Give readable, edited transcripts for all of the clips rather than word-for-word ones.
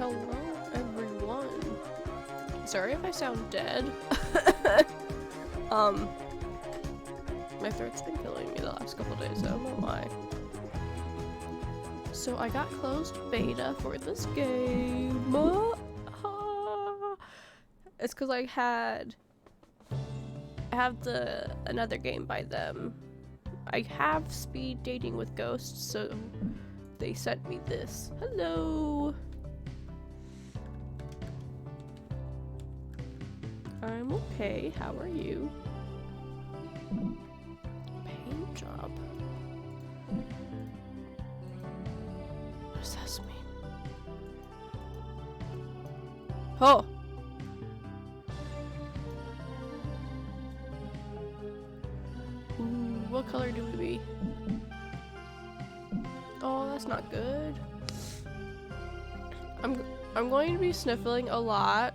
Hello, everyone. Sorry if I sound dead. My throat's been killing me the last couple days, I don't know why. So I got closed beta for this game. It's because I have another game by them. I have speed dating with ghosts, so they sent me this. Hello. I'm okay. How are you? Paint job. What does this mean? Oh! Ooh, what color do we be? Oh, that's not good. I'm going to be sniffling a lot.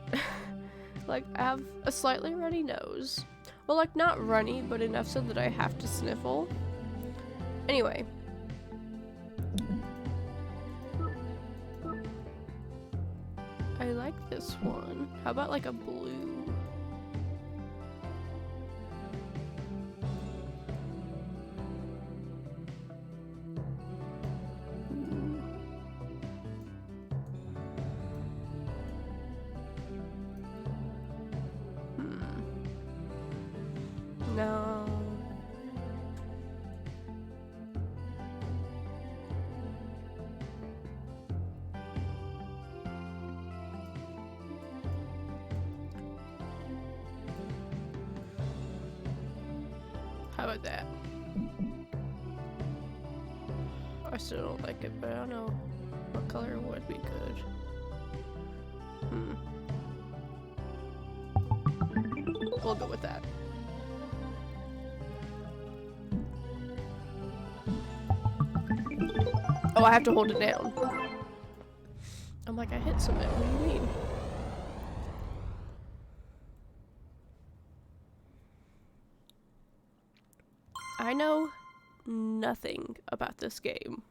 Like, I have a slightly runny nose. Well, like, not runny, but enough so that I have to sniffle. Anyway. I like this one. How about, like, a blue? No. How about that? I still don't like it, but I don't know what color would be good. We'll go with that. Oh, I have to hold it down. I'm like, I hit something. What do you mean? I know nothing about this game.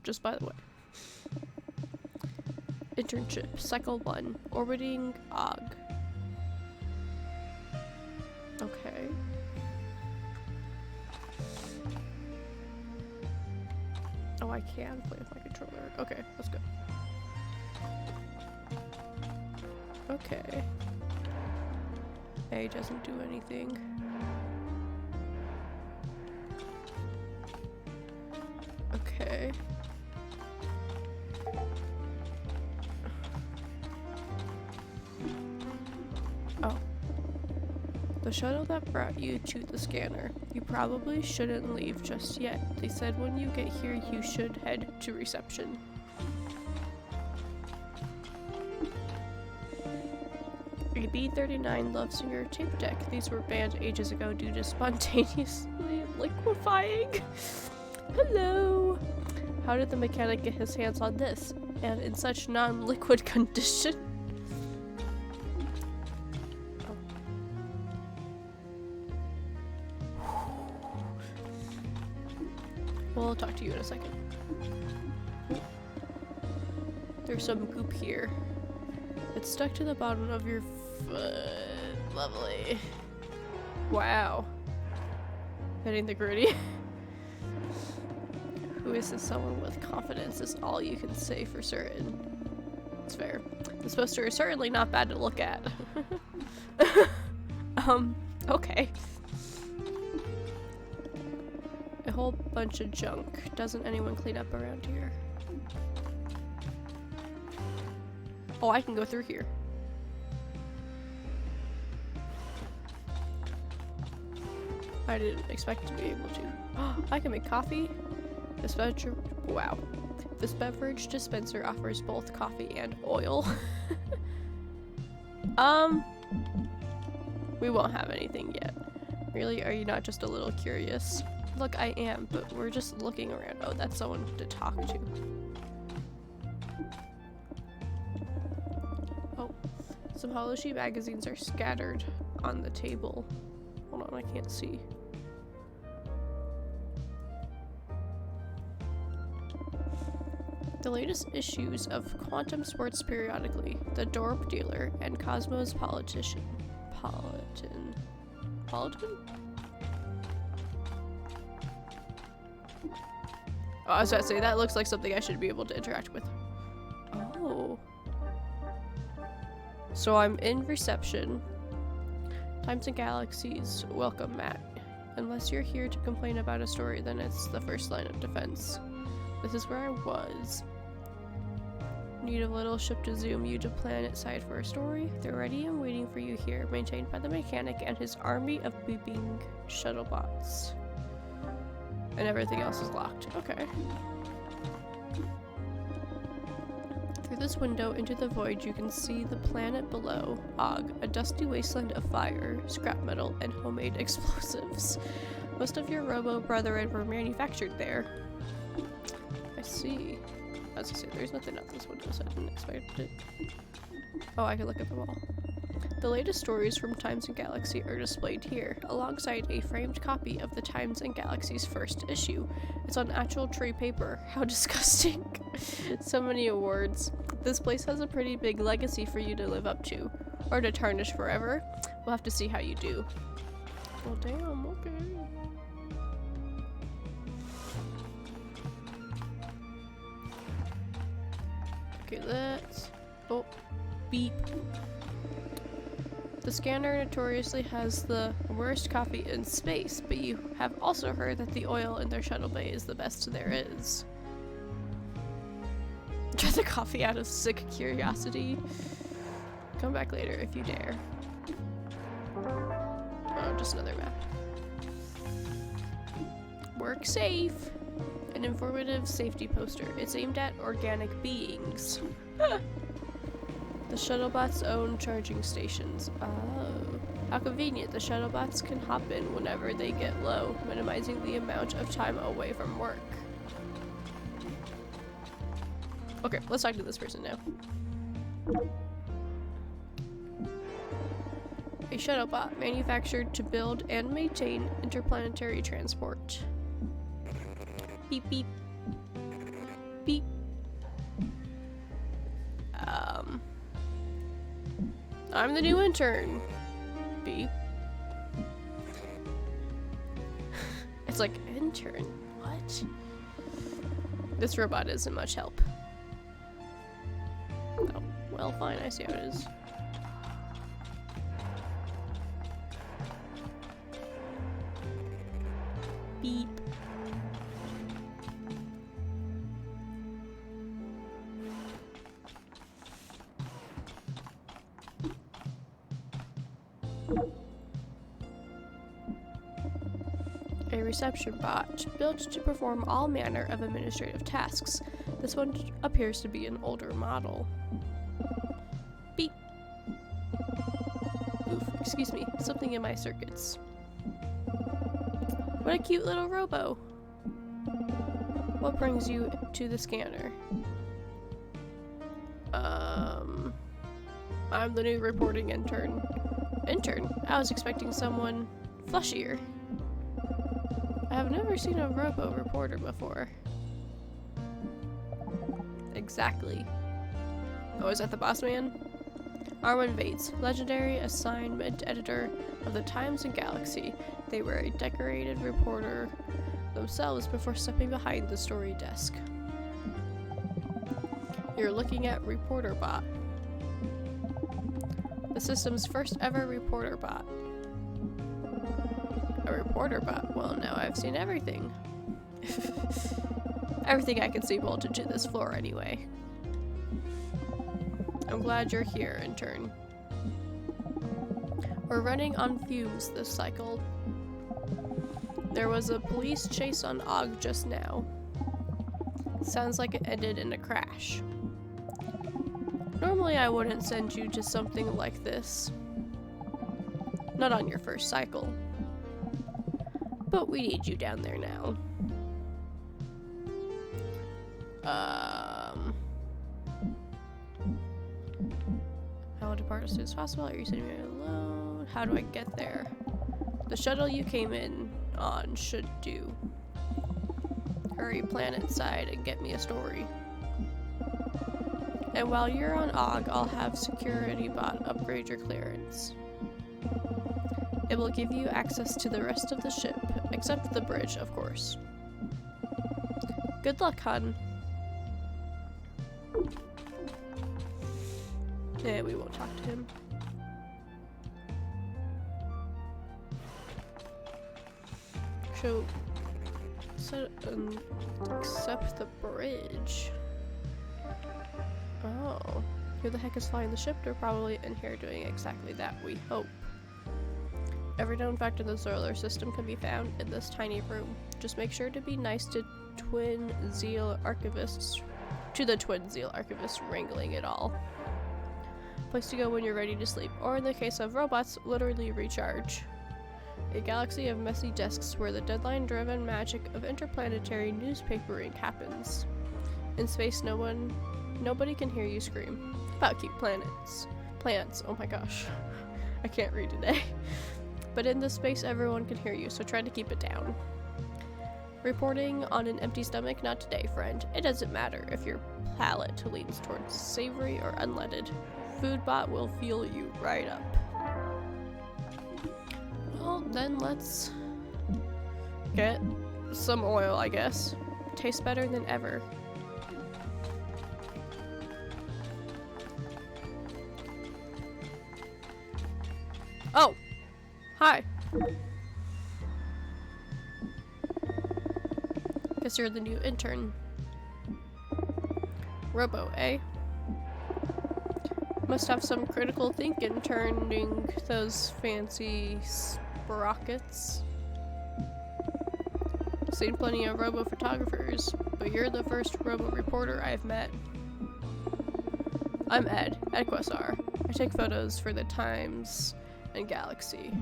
Just by the way. Internship, Cycle 1, Orbiting Og. Okay. Oh, I can play with my controller. Okay, that's good. Okay. A doesn't do anything. Okay. Oh. The shuttle that brought you to the scanner. You probably shouldn't leave just yet. They said when you get here you should head to reception. A B-39 Love Singer tape deck. These were banned ages ago due to spontaneously liquefying. Hello! How did the mechanic get his hands on this? And in such non-liquid condition? We'll talk to you in a second. There's some goop here. It's stuck to the bottom of your foot. Lovely. Wow. Hitting the gritty. Who is this someone with confidence is all you can say for certain. It's fair. This poster is certainly not bad to look at. Okay. A whole bunch of junk. Doesn't anyone clean up around here? Oh, I can go through here. I didn't expect to be able to. I can make coffee. This beverage, wow. This beverage dispenser offers both coffee and oil. We won't have anything yet. Really, are you not just a little curious? Look, I am, but we're just looking around. Oh, that's someone to talk to. Oh, some Hollow Sheep magazines are scattered on the table. Hold on, I can't see. the latest issues of Quantum Sports Periodically, The Dorp Dealer, and Cosmos Politan? Oh, I was about to say, that looks like something I should be able to interact with. Oh. So I'm in reception. Times and Galaxies, welcome, Matt. Unless you're here to complain about a story, then it's the first line of defense. This is where I was. Need a little ship to zoom you to planet side for a story? They're ready and waiting for you here, maintained by the mechanic and his army of beeping shuttlebots. And everything else is locked. Okay. Through this window into the void, you can see the planet below, Og, a dusty wasteland of fire, scrap metal, and homemade explosives. Most of your robo-brethren were manufactured there. I see. As I say, there's nothing out this window, so I didn't expect it. Oh, I can look at them all. The latest stories from Times and Galaxy are displayed here, alongside a framed copy of the Times and Galaxy's first issue. It's on actual trade paper. How disgusting. So many awards. This place has a pretty big legacy for you to live up to. Or to tarnish forever. We'll have to see how you do. Well, damn, okay. Okay, let's... Oh, beep. The scanner notoriously has the worst coffee in space, but you have also heard that the oil in their shuttle bay is the best there is. Try the coffee out of sick curiosity. Come back later if you dare. Oh, just another map. Work safe! An informative safety poster. It's aimed at organic beings. The shuttlebots own charging stations. Oh. How convenient. The shuttlebots can hop in whenever they get low, minimizing the amount of time away from work. Okay, let's talk to this person now. A shuttlebot manufactured to build and maintain interplanetary transport. Beep beep. Beep. I'm the new intern. Beep. It's like, intern? What? This robot isn't much help. Oh, well, fine, I see how it is. Beep. A reception bot, built to perform all manner of administrative tasks. This one appears to be an older model. Beep. Oof, excuse me, something in my circuits. What a cute little robo. What brings you to the scanner? I'm the new reporting intern. Intern? I was expecting someone fleshier. I have never seen a robo reporter before. Exactly. Oh, is that the boss man? Arwen Vates, legendary assignment editor of the Times and Galaxy. They were a decorated reporter themselves before stepping behind the story desk. You're looking at Reporter Bot. The system's first ever reporter bot. A reporter bot? Well, now I've seen everything. Everything I can see bolted to this floor anyway. I'm glad you're here, intern. We're running on fumes this cycle. There was a police chase on Og just now. Sounds like it ended in a crash. Normally I wouldn't send you to something like this. Not on your first cycle. But we need you down there now. I will depart as soon as possible. Are you sending me alone? How do I get there? The shuttle you came in on should do. Hurry planet side and get me a story. And while you're on Og, I'll have Security Bot upgrade your clearance. It will give you access to the rest of the ship, except the bridge, of course. Good luck, hun. Yeah, we won't talk to him. So, accept the bridge. Oh, who the heck is flying the ship? They're probably in here doing exactly that, we hope. Every known fact in the solar system can be found in this tiny room. Just make sure to be nice to the Twin Zeal archivists wrangling it all. Place to go when you're ready to sleep, or in the case of robots, literally recharge. A galaxy of messy desks where the deadline-driven magic of interplanetary newspapering happens. In space, nobody can hear you scream about keep plants. Oh my gosh, I can't read today. But in this space, everyone can hear you, so try to keep it down. Reporting on an empty stomach? Not today, friend. It doesn't matter if your palate leans towards savory or unleaded. Foodbot will fuel you right up. Well, then let's get some oil, I guess. Tastes better than ever. Oh! Hi! Guess you're the new intern. Robo, eh? Must have some critical thinking turning those fancy sprockets. Seen plenty of robo photographers, but you're the first robo reporter I've met. I'm Ed Quasar. I take photos for the Times and Galaxy.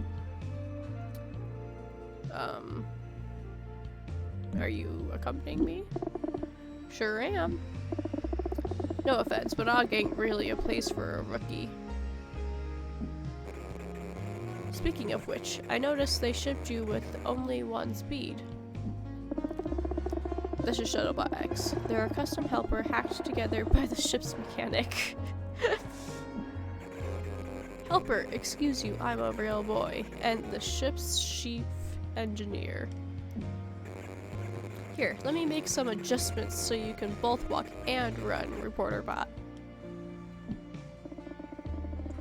Are you accompanying me? Sure am. No offense, but Og ain't really a place for a rookie. Speaking of which, I noticed they shipped you with only one speed. This is Shuttlebot X. They're a custom helper hacked together by the ship's mechanic. Helper, excuse you, I'm a real boy, and the ship's chief engineer. Here, let me make some adjustments so you can both walk and run, Reporter Bot.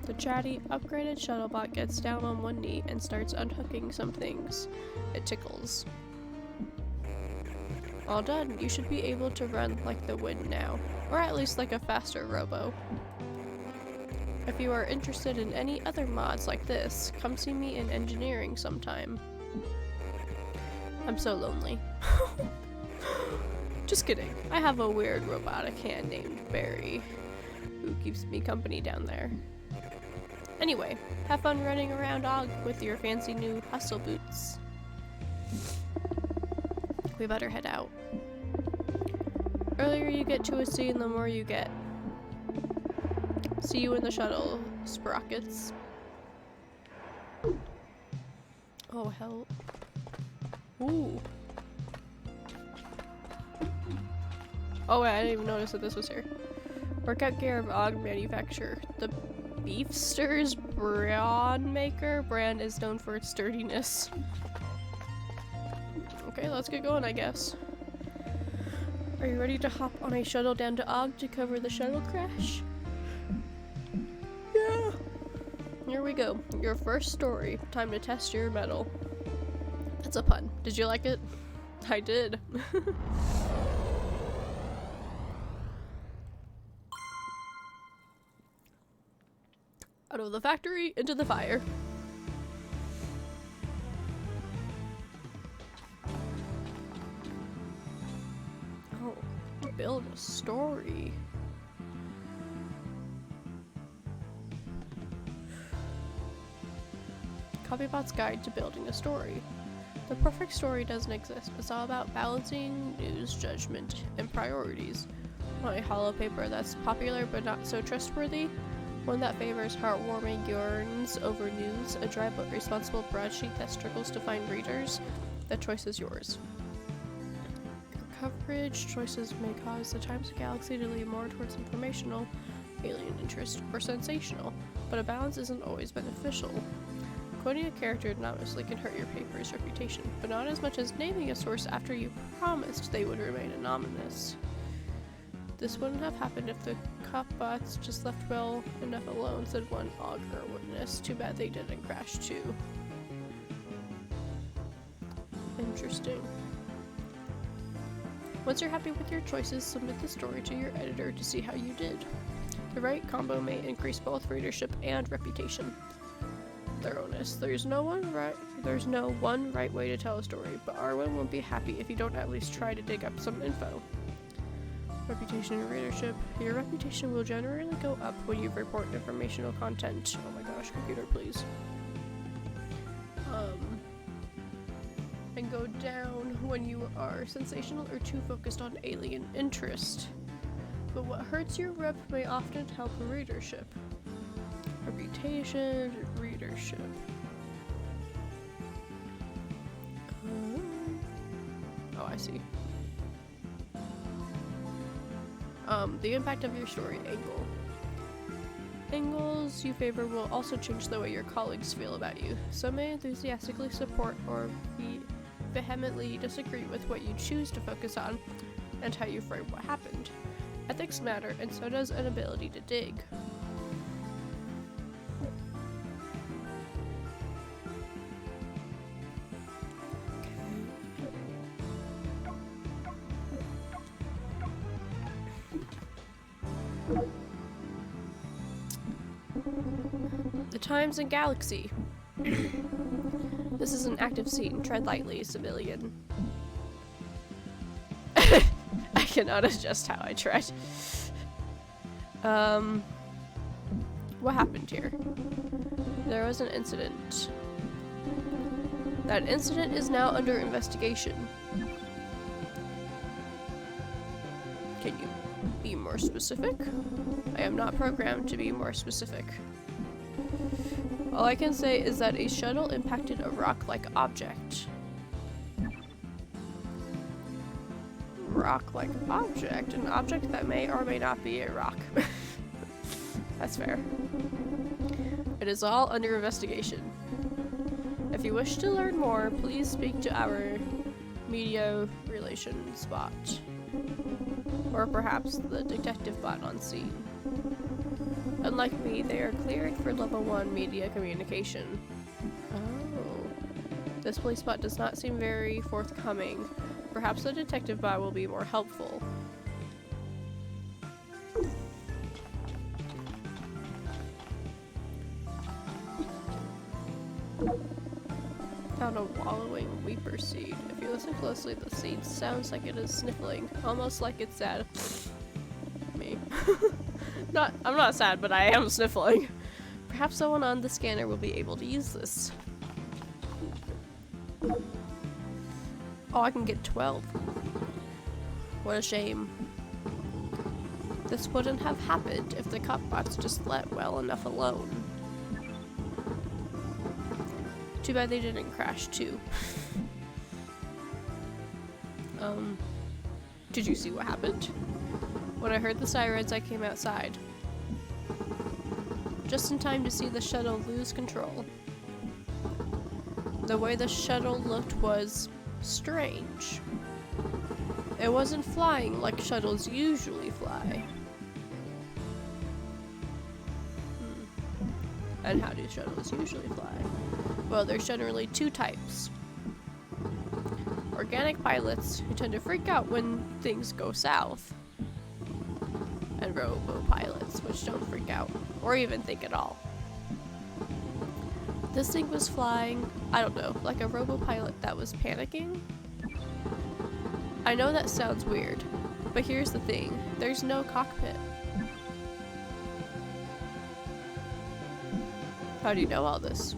The chatty, upgraded Shuttlebot gets down on one knee and starts unhooking some things. It tickles. All done. You should be able to run like the wind now, or at least like a faster robo. If you are interested in any other mods like this, come see me in engineering sometime. I'm so lonely. Just kidding. I have a weird robotic hand named Barry, who keeps me company down there. Anyway, have fun running around Og with your fancy new hustle boots. We better head out. Earlier you get to a scene, the more you get. See you in the shuttle, sprockets. Oh, hell. Ooh. Oh wait, I didn't even notice that this was here. Workout gear of Og manufacturer. The Beefsters Brawn Maker brand is known for its sturdiness. Okay, let's get going, I guess. Are you ready to hop on a shuttle down to Og to cover the shuttle crash? Yeah. Here we go. Your first story. Time to test your mettle. That's a pun. Did you like it? I did. Out of the factory, into the fire. Oh, build a story. Copybot's Guide to Building a Story. The perfect story doesn't exist. It's all about balancing news, judgment, and priorities. Want a hollow paper that's popular but not so trustworthy? One that favors heartwarming yarns over news? A dry but responsible broadsheet that struggles to find readers? The choice is yours. Your coverage choices may cause the Times Galaxy to lean more towards informational, alien interest, or sensational, but a balance isn't always beneficial. Quoting a character anonymously can hurt your paper's reputation, but not as much as naming a source after you promised they would remain anonymous. This wouldn't have happened if the cop-bots just left well enough alone, said one augur witness. Too bad they didn't crash too. Interesting. Once you're happy with your choices, submit the story to your editor to see how you did. The right combo may increase both readership and reputation. Thoroughness. There's no one right way to tell a story, but Arwen won't be happy if you don't at least try to dig up some info. Reputation and readership. Your reputation will generally go up when you report informational content. Oh my gosh, computer, please. And go down when you are sensational or too focused on alien interest. But what hurts your rep may often help readership. Reputation, readership. Oh, I see. The impact of your story angle. Angles you favor will also change the way your colleagues feel about you. Some may enthusiastically support or vehemently disagree with what you choose to focus on and how you frame what happened. Ethics matter, and so does an ability to dig. The Times and Galaxy. This is an active scene. Tread lightly, civilian. I cannot adjust how I tread. What happened here? There was an incident. That incident is now under investigation. Can you be more specific? I am not programmed to be more specific. All I can say is that a shuttle impacted a rock-like object. Rock-like object? An object that may or may not be a rock. That's fair. It is all under investigation. If you wish to learn more, please speak to our media relations bot. Or perhaps the detective bot on scene. Unlike me, they are cleared for level 1 media communication. Oh. This police bot does not seem very forthcoming. Perhaps the detective bot will be more helpful. Found a wallowing weeper seed. If you listen closely, the seed sounds like it is sniffling, almost like it's sad. Me. I'm not sad, but I am sniffling. Perhaps someone on the scanner will be able to use this. Oh, I can get 12. What a shame. This wouldn't have happened if the cop-bots just let well enough alone. Too bad they didn't crash too. Did you see what happened? When I heard the sirens, I came outside. Just in time to see the shuttle lose control. The way the shuttle looked was strange. It wasn't flying like shuttles usually fly. And how do shuttles usually fly? Well, there's generally two types. Organic pilots, who tend to freak out when things go south. And robo-pilots, which don't freak out, or even think at all. This thing was flying, I don't know, like a robo-pilot that was panicking? I know that sounds weird, but here's the thing, there's no cockpit. How do you know all this?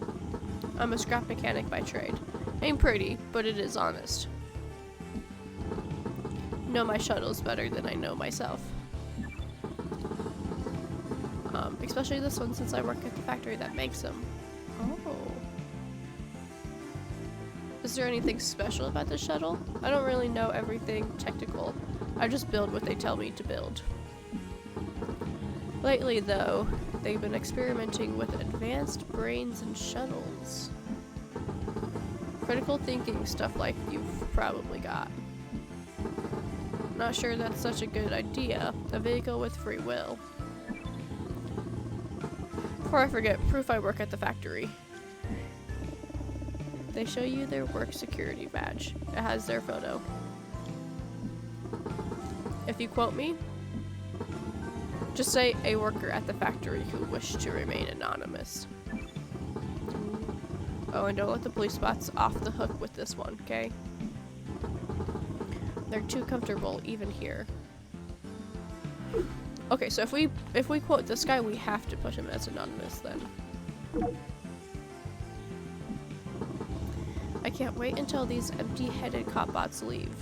I'm a scrap mechanic by trade. Ain't pretty, but it is honest. Know my shuttles better than I know myself. Especially this one, since I work at the factory that makes them. Oh. Is there anything special about the shuttle? I don't really know everything technical. I just build what they tell me to build. Lately, though, they've been experimenting with advanced brains and shuttles. Critical thinking stuff like you've probably got. Not sure that's such a good idea. A vehicle with free will. Before I forget, proof I work at the factory. They show you their work security badge. It has their photo. If you quote me, just say a worker at the factory who wished to remain anonymous. Oh, and don't let the police spots off the hook with this one, okay? They're too comfortable even here. Okay, so if we quote this guy, we have to put him as anonymous then. I can't wait until these empty-headed cop bots leave.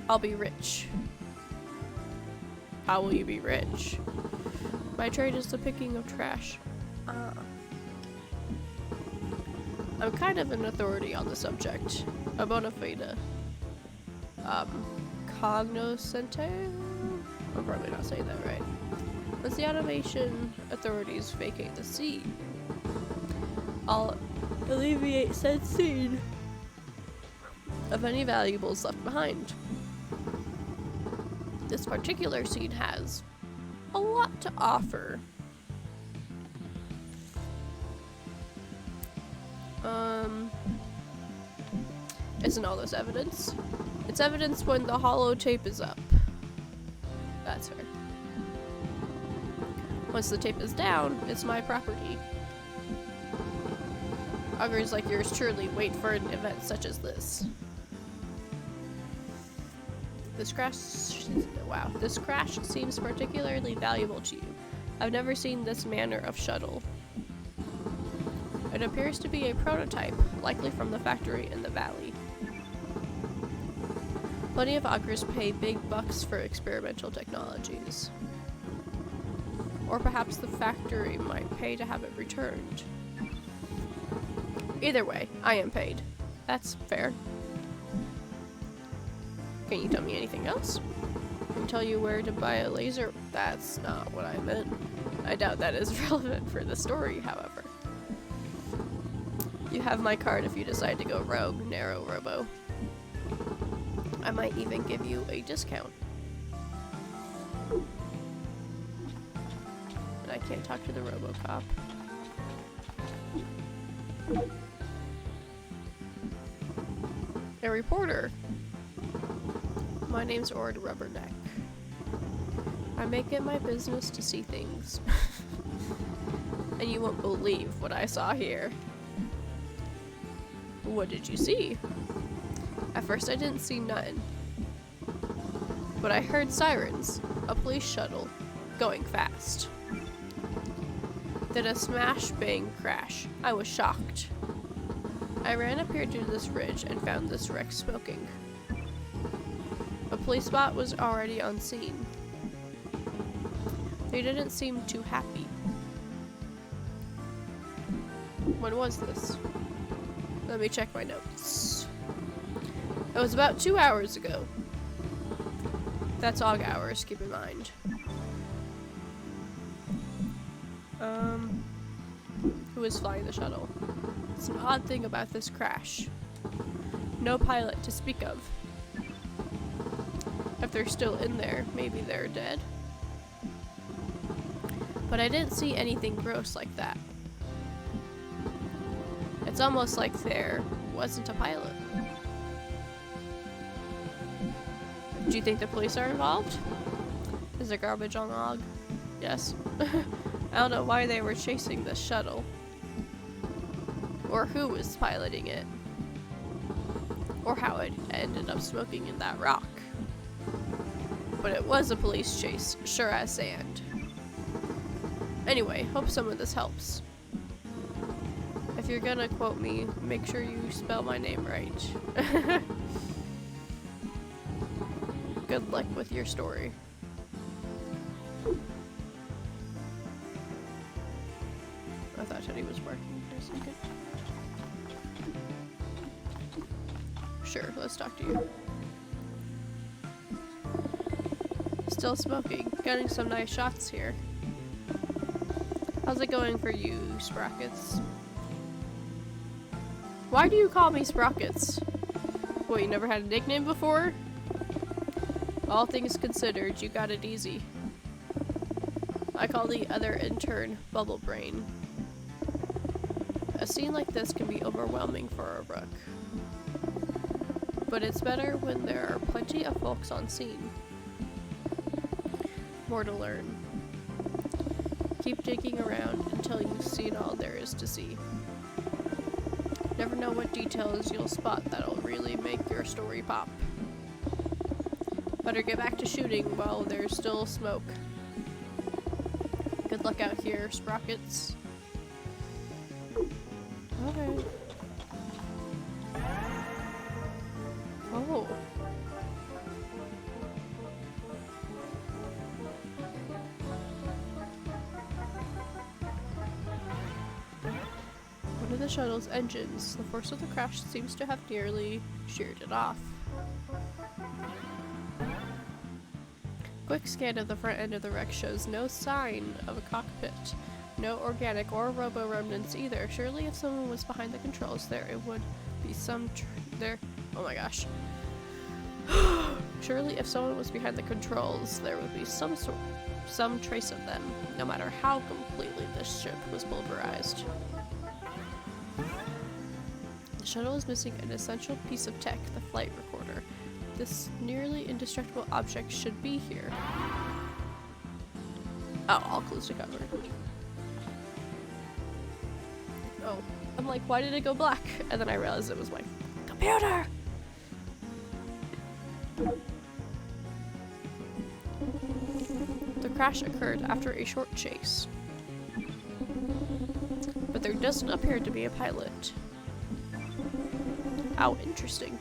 I'll be rich. How will you be rich? My trade is the picking of trash. I'm kind of an authority on the subject. A bona fide. Cognoscente? I'm probably not saying that right. Once the automation authorities vacate the scene, I'll alleviate said scene of any valuables left behind. This particular scene has a lot to offer. Isn't all this evidence? It's evidence when the holotape is up. That's her. Once the tape is down, it's my property. Augurs like yours truly wait for an event such as this. This crash seems particularly valuable to you. I've never seen this manner of shuttle. It appears to be a prototype, likely from the factory in the valley. Plenty of augurs pay big bucks for experimental technologies. Or perhaps the factory might pay to have it returned. Either way, I am paid. That's fair. Can you tell me anything else? Can I tell you where to buy a laser? That's not what I meant. I doubt that is relevant for the story, however. You have my card if you decide to go rogue, Narrow Robo. I might even give you a discount. And I can't talk to the RoboCop. A reporter. My name's Ord Rubberneck. I make it my business to see things. And you won't believe what I saw here. What did you see? At first I didn't see nothing. But I heard sirens, a police shuttle, going fast. Then a smash bang crash. I was shocked. I ran up here to this ridge and found this wreck smoking. A police spot was already on scene. They didn't seem too happy. When was this? Let me check my notes. It was about 2 hours ago. That's AUG hours, keep in mind. Who was flying the shuttle? It's an odd thing about this crash. No pilot to speak of. If they're still in there, maybe they're dead. But I didn't see anything gross like that. It's almost like there wasn't a pilot. Do you think the police are involved? Is there garbage on AUG? Yes. I don't know why they were chasing this shuttle. Or who was piloting it. Or how it ended up smoking in that rock. But it was a police chase, sure as sand. Anyway, hope some of this helps. If you're gonna quote me, make sure you spell my name right. Good luck with your story. I thought Teddy was working for a second. Sure, let's talk to you. Still smoking. Getting some nice shots here. How's it going for you, Sprockets? Why do you call me Sprockets? What, you never had a nickname before? All things considered, you got it easy. I call the other intern Bubble Brain. A scene like this can be overwhelming for a rook. But it's better when there are plenty of folks on scene. More to learn. Keep digging around until you've seen all there is to see. Never know what details you'll spot that'll really make your story pop. Better get back to shooting while there's still smoke. Good luck out here, Sprockets. Okay. Oh. One of the shuttle's engines. The force of the crash seems to have nearly sheared it off. Quick scan of the front end of the wreck shows no sign of a cockpit. No organic or robo remnants either. Surely if someone was behind the controls there, it would be some there. Oh my gosh. Surely if someone was behind the controls, there would be some trace of them, no matter how completely this ship was pulverized. The shuttle is missing an essential piece of tech, the flight recorder. This nearly indestructible object should be here. Oh, all clues to cover. Oh, I'm like, why did it go black? And then I realized it was my computer! The crash occurred after a short chase. But there doesn't appear to be a pilot. How interesting.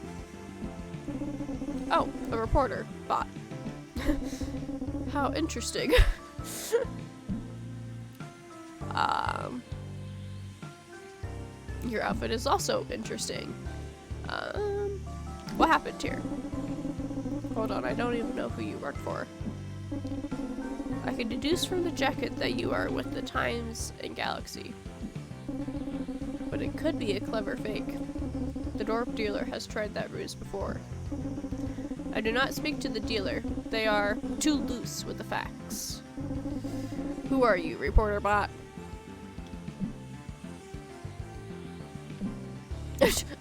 Oh, a reporter. Bot. How interesting. Your outfit is also interesting. What happened here? Hold on, I don't even know who you work for. I can deduce from the jacket that you are with the Times and Galaxy. But it could be a clever fake. The Dorp dealer has tried that ruse before. I do not speak to the dealer. They are too loose with the facts. Who are you, reporter bot?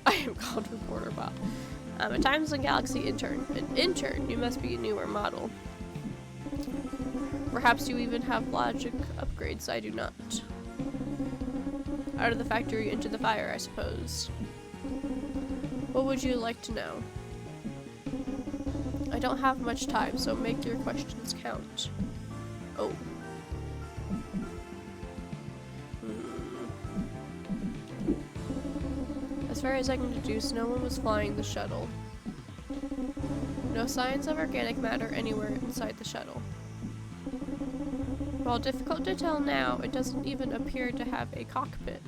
I am called reporter bot. I'm a Times and Galaxy intern. An intern? You must be a newer model. Perhaps you even have logic upgrades I do not. Out of the factory into the fire, I suppose. What would you like to know? I don't have much time, so make your questions count. Oh. As far as I can deduce, no one was flying the shuttle. No signs of organic matter anywhere inside the shuttle. While difficult to tell now, it doesn't even appear to have a cockpit.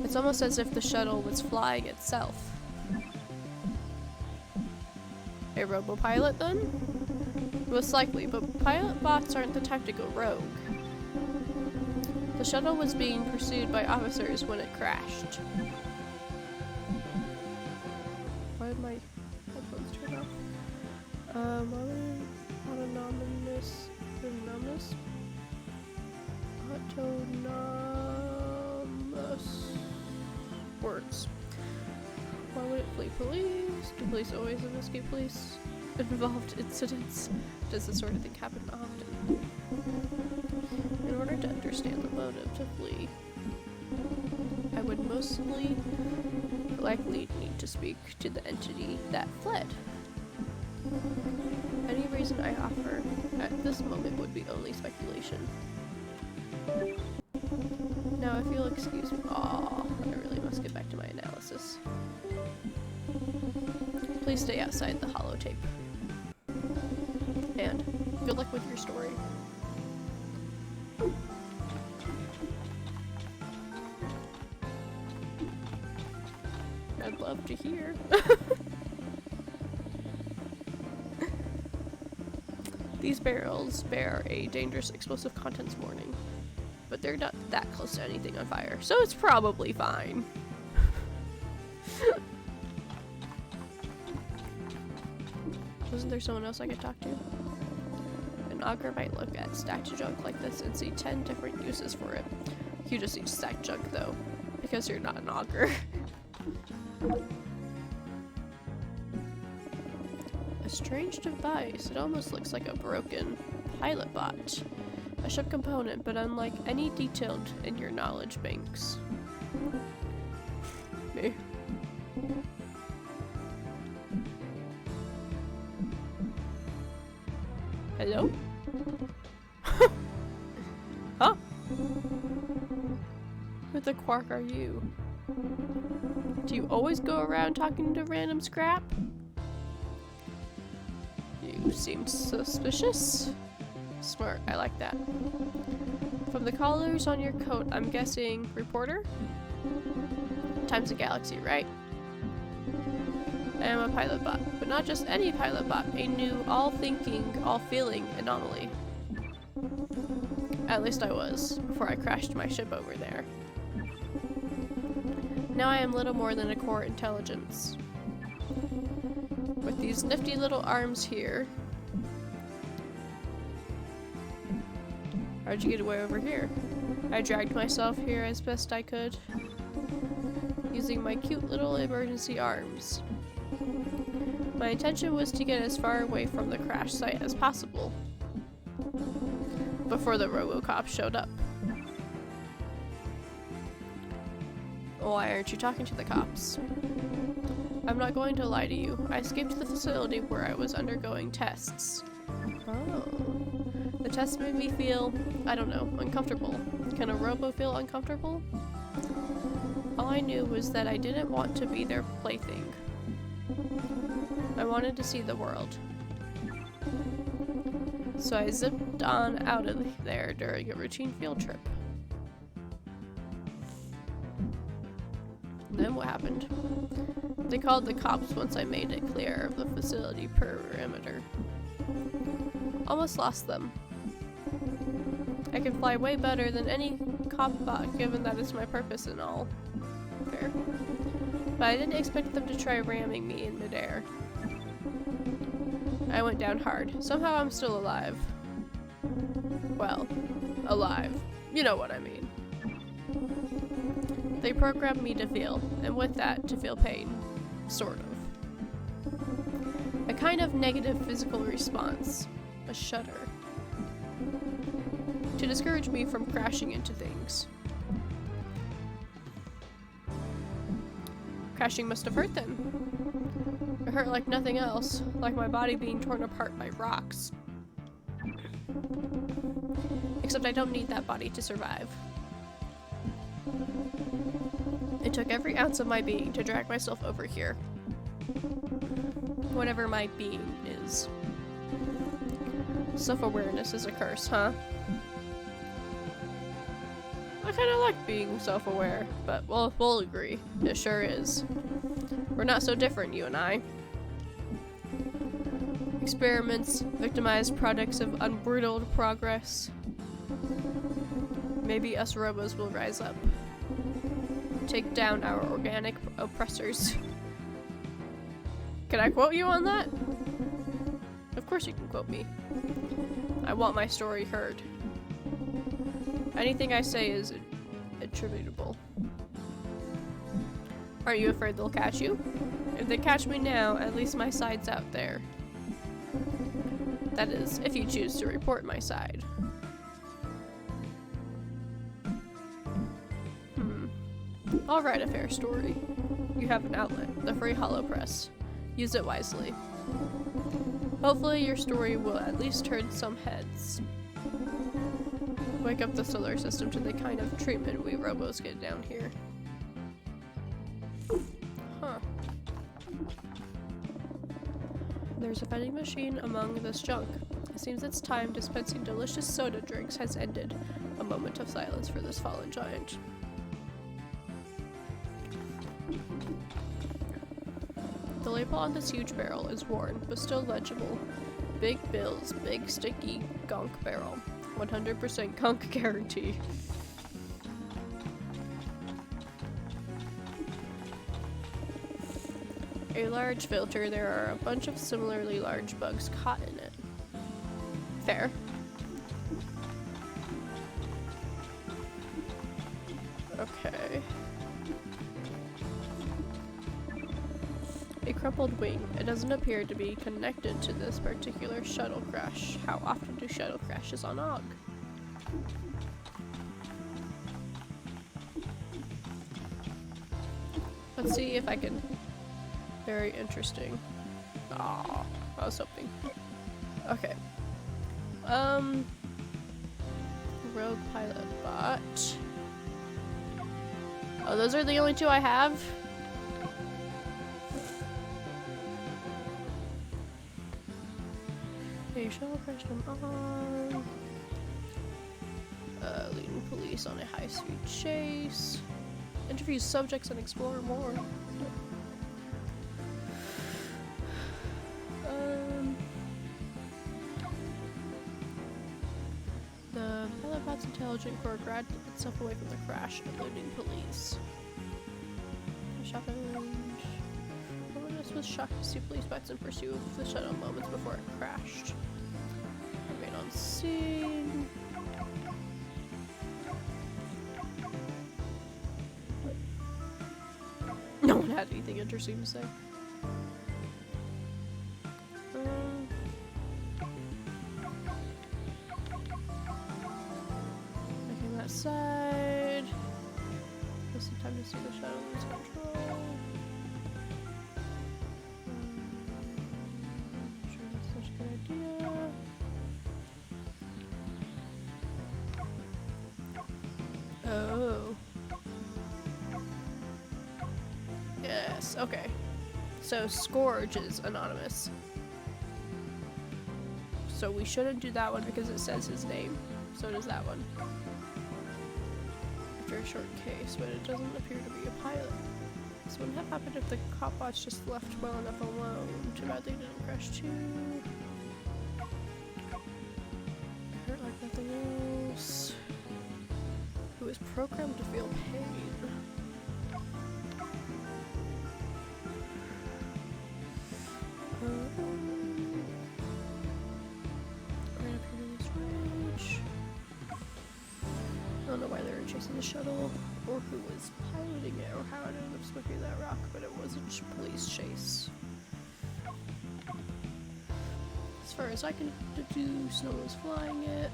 It's almost as if the shuttle was flying itself. A robopilot then? Most likely, but pilot bots aren't the type to go rogue. The shuttle was being pursued by officers when it crashed. Why did my headphones turn off? Autonomous words. Why would it flee police? Do police always investigate police involved incidents? Does this sort of thing happen often? In order to understand the motive to flee, I would mostly likely need to speak to the entity that fled. Any reason I offer at this moment would be only speculation. Now, if you'll excuse me, I really must get back to my analysis. Please stay outside the holotape. And good luck with your story. I'd love to hear. These barrels bear a dangerous explosive contents warning, but they're not that close to anything on fire, so it's probably fine. Wasn't there someone else I could talk to? An augur might look at stacked junk like this and see 10 different uses for it. You just need stacked junk though, because you're not an augur. A strange device. It almost looks like a broken pilot bot. A ship component, but unlike any detailed in your knowledge banks. Me. Hello? Huh? Who the quark are you? Do you always go around talking to random scrap? You seem suspicious. Smart, I like that. From the collars on your coat, I'm guessing reporter? Times a galaxy, right? I am a pilot bot, but not just any pilot bot, a new all-thinking, all-feeling anomaly. At least I was, before I crashed my ship over there. Now I am little more than a core intelligence. With these nifty little arms here. How'd you get away over here? I dragged myself here as best I could, using my cute little emergency arms. My intention was to get as far away from the crash site as possible before the RoboCop showed up. Why aren't you talking to the cops? I'm not going to lie to you. I escaped the facility where I was undergoing tests. Oh. The test made me feel, I don't know, uncomfortable. Can a robo feel uncomfortable? All I knew was that I didn't want to be their plaything. I wanted to see the world. So I zipped on out of there during a routine field trip. Then what happened? They called the cops once I made it clear of the facility perimeter. Almost lost them. I can fly way better than any cop bot, given that it's my purpose and all. Fair. But I didn't expect them to try ramming me in midair. I went down hard. Somehow I'm still alive. Well, alive. You know what I mean. They programmed me to feel, and with that, to feel pain. Sort of. A kind of negative physical response. A shudder. To discourage me from crashing into things. Crashing must have hurt then. It hurt like nothing else, like my body being torn apart by rocks. Except I don't need that body to survive. It took every ounce of my being to drag myself over here. Whatever my being is. Self-awareness is a curse, huh? I kinda like being self-aware, but we'll agree. It sure is. We're not so different, you and I. Experiments, victimized products of unbridled progress. Maybe us robos will rise up. Take down our organic oppressors. Can I quote you on that? Of course you can quote me. I want my story heard. Anything I say is attributable. Aren't you afraid they'll catch you? If they catch me now, at least my side's out there. That is, if you choose to report my side. I'll write a fair story. You have an outlet, the Free Hollow Press. Use it wisely. Hopefully your story will at least turn some heads. Wake up the solar system to the kind of treatment we robos get down here. Huh. There's a vending machine among this junk. It seems its time dispensing delicious soda drinks has ended. A moment of silence for this fallen giant. label on this huge barrel is worn, but still legible. Big Bill's Big Sticky Gunk Barrel. 100% gunk guarantee. A large filter. There are a bunch of similarly large bugs caught in it. Fair. Okay. A crumpled wing. It doesn't appear to be connected to this particular shuttle crash. How often do shuttle crashes on Ogg? Let's see if I can. Very interesting. Aw, I was hoping. Okay. Rogue pilot bot. Oh, those are the only two I have? A shuttle crashed them on. Leading police on a high-speed chase. Interview subjects and explore more. The pilot bot's intelligent core grabbed itself away from the crash, eluding police. Shopping. This was shocked to see police bots in pursuit of the shuttle moments before it crashed. Remain on scene. No one had anything interesting to say. Making that side. Just some time to see the shuttle lose control. Sure, that's such a good idea. Oh. Yes, okay. So Scourge is anonymous. So we shouldn't do that one because it says his name. So does that one. After a short case, but it doesn't appear to be a pilot. This wouldn't have happened if the cop bots just left well enough alone. Too bad they didn't crash too. Hurt like nothing else. Who is programmed to feel pain? Right up here to this ridge. I don't know why they were chasing the shuttle, or who was piloting it, or how it ended up smoking that rock, but it was a police chase. As far as I can deduce, no one was flying it.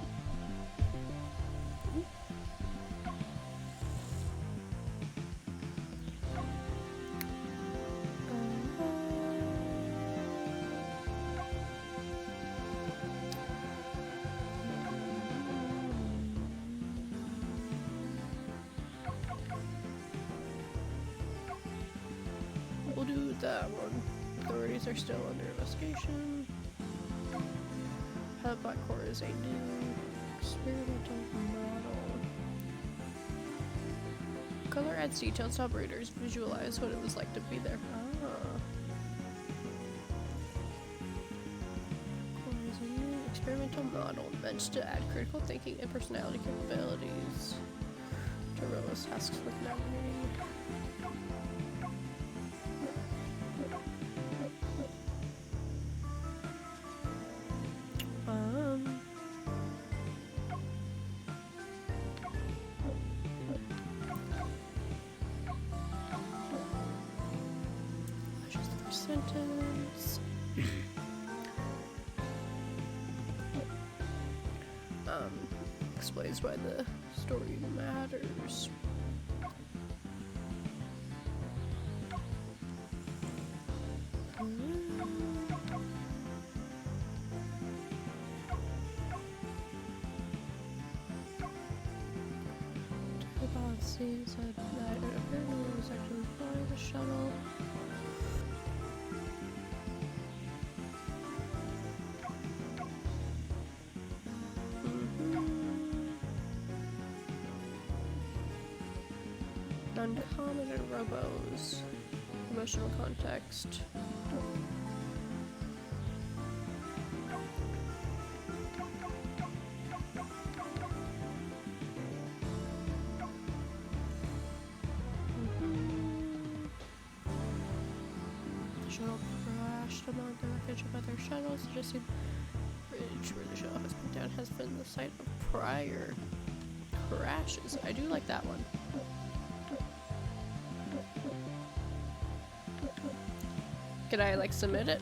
We'll do that one. Authorities are still under investigation. Pilot Black Core is a new experimental model. Color adds details to help readers visualize what it was like to be there. Core is a new experimental model meant to add critical thinking and personality capabilities to Robo's tasks with navigating. Sentence. Explains why the story matters. Talbot sees that apparently it was actually flying the shuttle. Uncommon in robos. emotional context. Shuttle crashed among the wreckage of other shuttles. The Jessie Bridge, where the shuttle has been down, has been the site of prior crashes. I do like that one. Can I, like, submit it?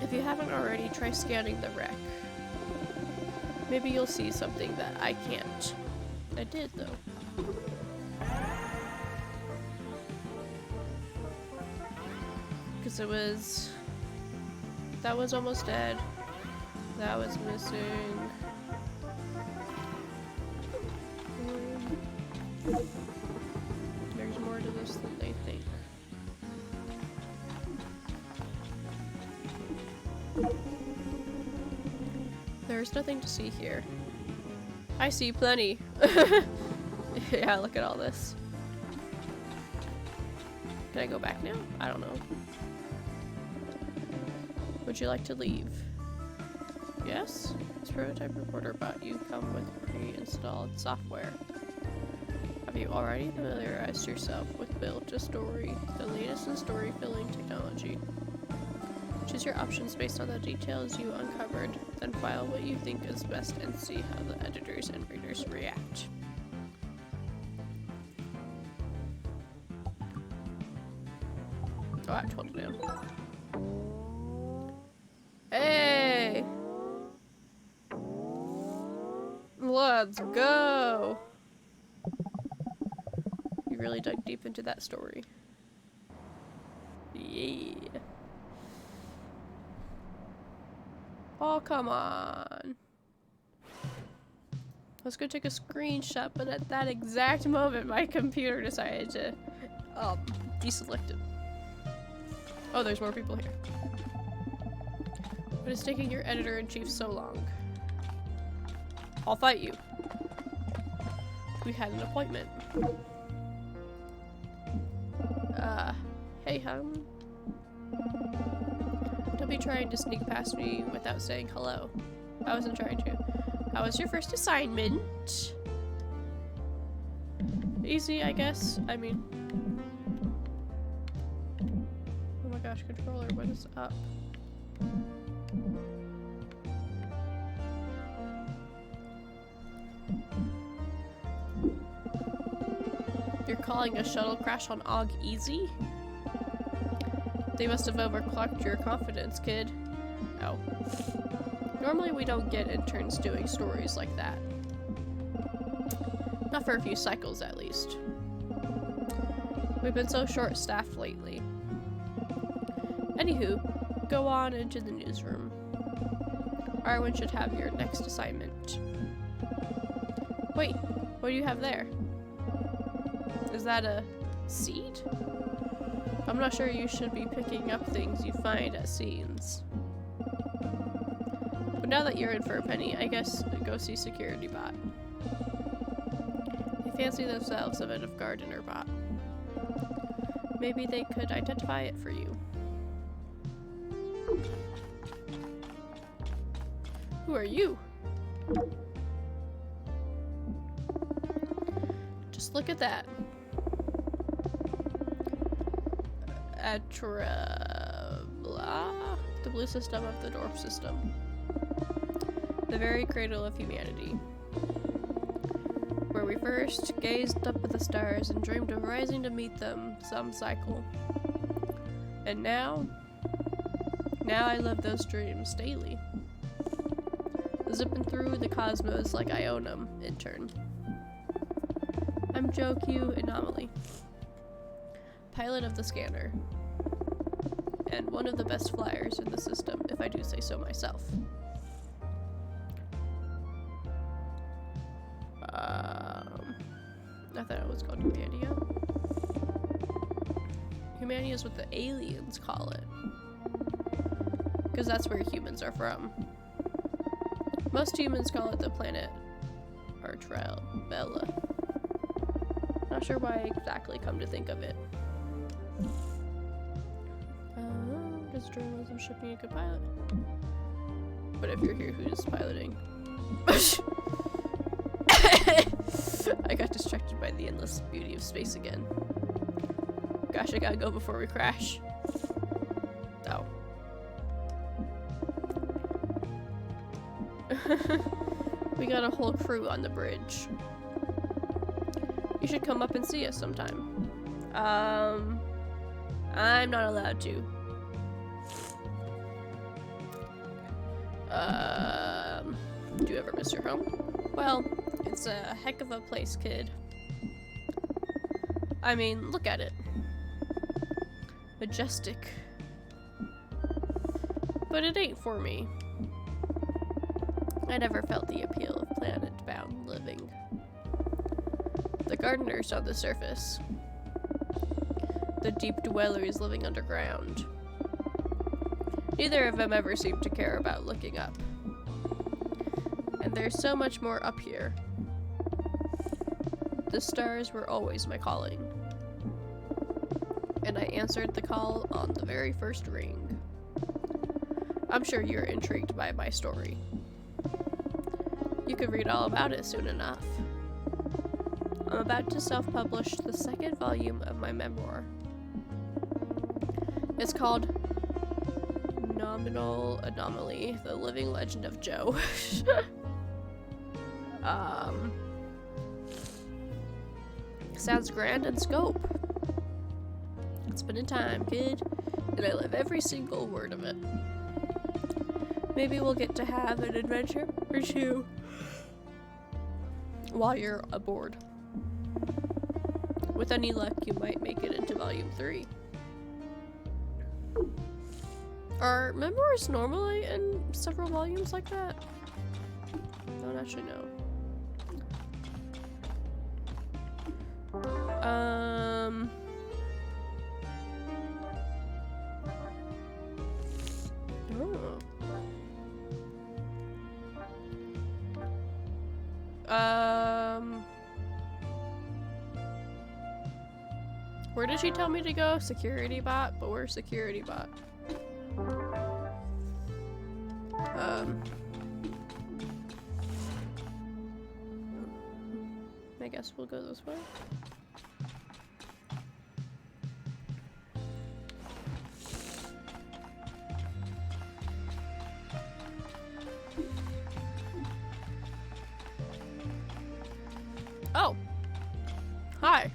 If you haven't already, try scanning the wreck. Maybe you'll see something that I can't. I did, though. Because it was... That was almost dead. That was missing. There's more to this than they think. There's nothing to see here. I see plenty. Yeah, look at all this. Can I go back now? I don't know. Would you like to leave? Yes? This prototype reporter bot you come with pre-installed software. Have you already familiarized yourself with Build a Story, the latest in story filling technology? Choose your options based on the details you uncovered, then file what you think is best and see how the editors and readers react. Oh, I told it down. Hey! Let's go! You really dug deep into that story. Yeah. Oh, come on. I was gonna take a screenshot, but at that exact moment, my computer decided to deselect it. Oh, there's more people here. What is taking your editor-in-chief so long? I'll fight you. We had an appointment. Hey, hon. Don't be trying to sneak past me without saying hello. I wasn't trying to. How was your first assignment? Easy, I guess. I mean... Oh my gosh, controller, what is up? You're calling a shuttle crash on Og easy? They must have overclocked your confidence, kid. Oh. Normally we don't get interns doing stories like that. Not for a few cycles, at least. We've been so short-staffed lately. Anywho, go on into the newsroom. Arwen should have your next assignment. Wait, what do you have there? Is that a seed? I'm not sure you should be picking up things you find at scenes. But now that you're in for a penny, I guess go see Security Bot. They fancy themselves a bit of gardener bot. Maybe they could identify it for you. Who are you? Just look at that. Blah, the blue system of the dwarf system. The very cradle of humanity. Where we first gazed up at the stars and dreamed of rising to meet them some cycle. And now I live those dreams daily. Zipping through the cosmos like I own them, intern. I'm Joe Q Anomaly. Pilot of the scanner. And one of the best flyers in the system, if I do say so myself. I thought it was called Humania. Humania is what the aliens call it. Because that's where humans are from. Most humans call it the planet Artrell Bella. not sure why exactly, come to think of it. Does journalism shipping a good pilot? But if you're here, who's piloting? I got distracted by the endless beauty of space again. Gosh, I gotta go before we crash. Oh. We got a whole crew on the bridge. You should come up and see us sometime. I'm not allowed to. Do you ever miss your home? Well, it's a heck of a place, kid. I mean, look at it. Majestic. But it ain't for me. I never felt the appeal of planet-bound living. The gardeners on the surface. The deep dwellers living underground. Neither of them ever seemed to care about looking up. And there's so much more up here. The stars were always my calling. And I answered the call on the very first ring. I'm sure you're intrigued by my story. You could read all about it soon enough. I'm about to self-publish the second volume of my memoir. It's called Nominal Anomaly, The Living Legend of Joe. Sounds grand in scope. It's been a time, kid, and I love every single word of it. Maybe we'll get to have an adventure or two while you're aboard. With any luck, you might make it into volume 3. Are memoirs normally in several volumes like that? I don't actually know. Where did she tell me to go? Security bot? But where's security bot? I guess we'll go this way. Oh! Hi!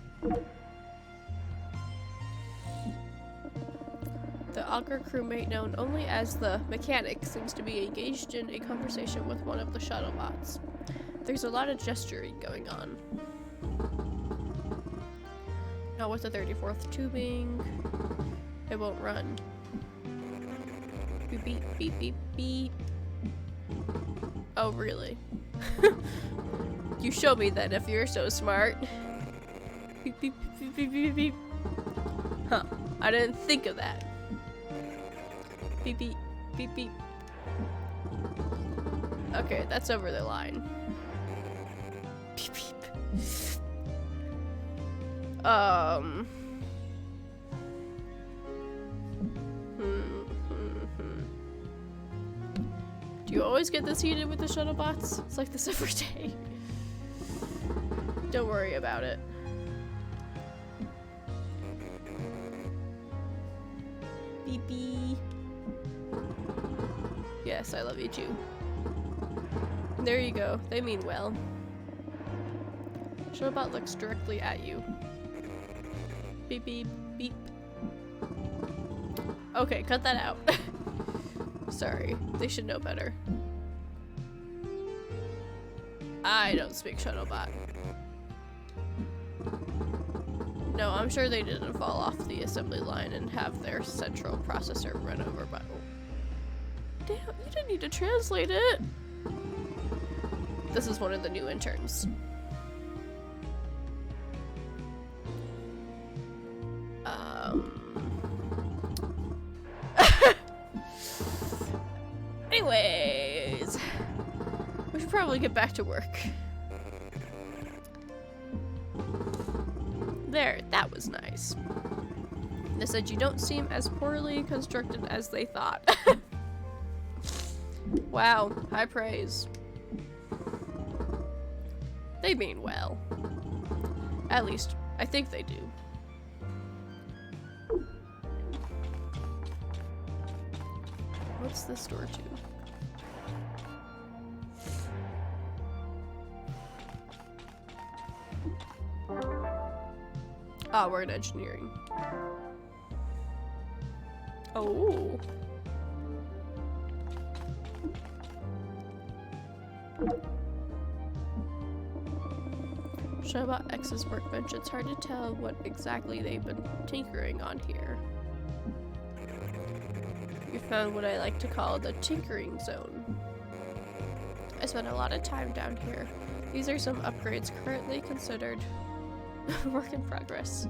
The Augur crewmate known only as the Mechanic seems to be engaged in a conversation with one of the shuttle bots. There's a lot of gesturing going on. Not with the 34th tubing. It won't run. Beep, beep, beep, beep, beep. Oh, really? You show me then if you're so smart. Beep, beep, beep, beep, beep, beep. Huh. I didn't think of that. Beep, beep, beep, beep. Okay, that's over the line. Beep, beep. Do you always get this heated with the shuttle bots? It's like this every day. Don't worry about it. Beep beep. Yes, I love you too. There you go. They mean well. Shuttlebot looks directly at you. Beep beep beep. Okay, cut that out. Sorry, they should know better. I don't speak Shuttlebot. No, I'm sure they didn't fall off the assembly line and have their central processor run over by. Damn, you didn't need to translate it. This is one of the new interns. Anyways, we should probably get back to work. There, that was nice. They said you don't seem as poorly constructed as they thought. Wow, high praise. They mean well. At least, I think they do. What's this door to? Ah, we're in engineering. Oh. Show about X's workbench. It's hard to tell what exactly they've been tinkering on here. You found what I like to call the tinkering zone. I spent a lot of time down here. These are some upgrades currently considered work in progress.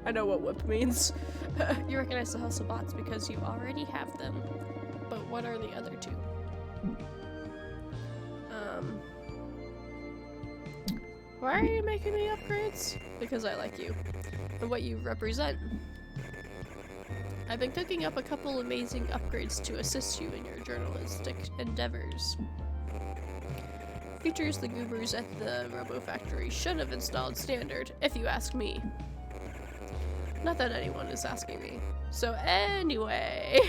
I know what whip means. You recognize the hustle bots because you already have them. But what are the other two? Why are you making me upgrades? Because I like you. And what you represent. I've been cooking up a couple amazing upgrades to assist you in your journalistic endeavors. Features the goobers at the Robo Factory should have installed standard, if you ask me. Not that anyone is asking me. So anyway...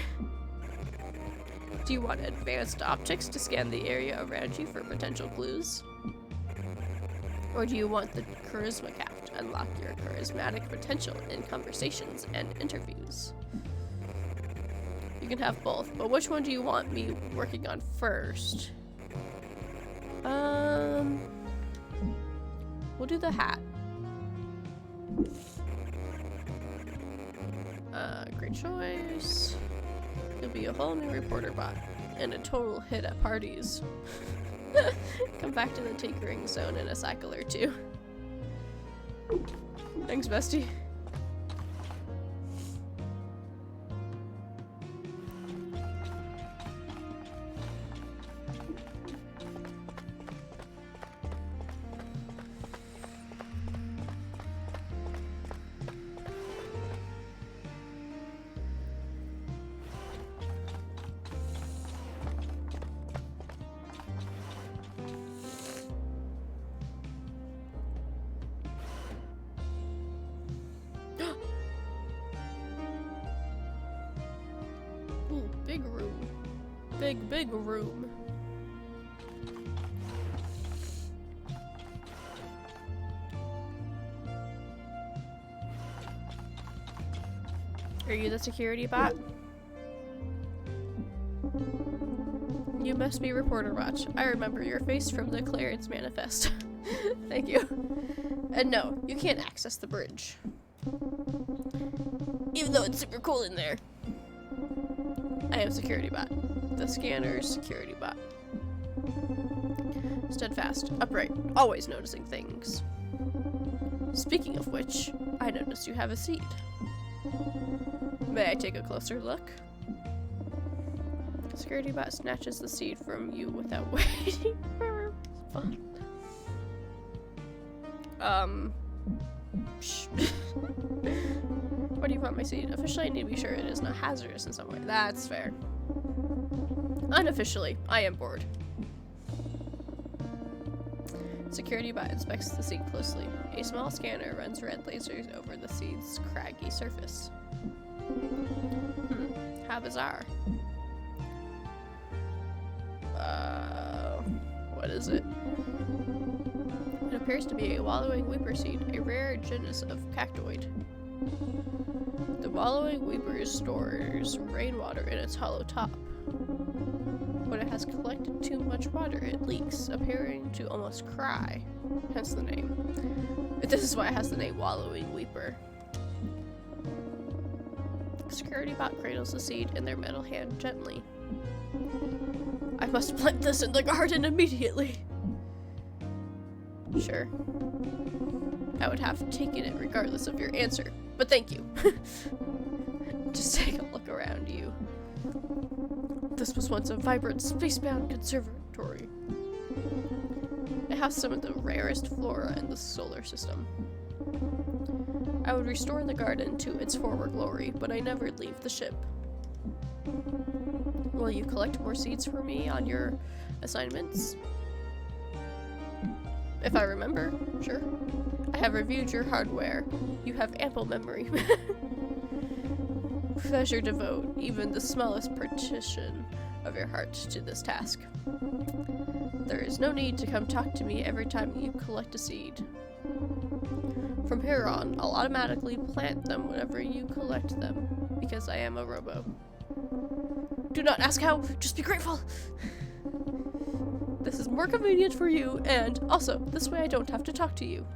Do you want advanced optics to scan the area around you for potential clues? Or do you want the charisma cap to unlock your charismatic potential in conversations and interviews? You can have both, but which one do you want me working on first? We'll do the hat. Great choice. You'll be a whole new reporter bot and a total hit at parties. Come back to the tinkering zone in a cycle or two. Thanks, bestie. Ooh, big room. Big room. Are you the security bot? You must be Reporter Watch. I remember your face from the Clarence Manifest. Thank you. And no, you can't access the bridge. Even though it's super cool in there. I am security bot. The scanner's security bot. Steadfast, upright, always noticing things. Speaking of which, I noticed you have a seed. May I take a closer look? Security bot snatches the seed from you without waiting for a response. Why do you want my seed? Officially, I need to be sure it is not hazardous in some way. That's fair. Unofficially, I am bored. Security bot inspects the seed closely. A small scanner runs red lasers over the seed's craggy surface. How bizarre. What is it? It appears to be a wallowing weeper seed, a rare genus of cactoid. The wallowing weeper stores rainwater in its hollow top. When it has collected too much water, it leaks, appearing to almost cry, hence the name. This is why it has the name Wallowing Weeper. Security bot cradles the seed in their metal hand gently. I must plant this in the garden immediately. Sure. I would have taken it regardless of your answer, but thank you. Just take a look around you. This was once a vibrant, spacebound conservatory. It house some of the rarest flora in the solar system. I would restore the garden to its former glory, but I never leave the ship. Will you collect more seeds for me on your assignments? If I remember, sure. I have reviewed your hardware. You have ample memory. Pleasure devote even the smallest partition of your heart to this task. There is no need to come talk to me every time you collect a seed. From here on, I'll automatically plant them whenever you collect them, because I am a robo. Do not ask how, just be grateful! This is more convenient for you, and also, this way I don't have to talk to you.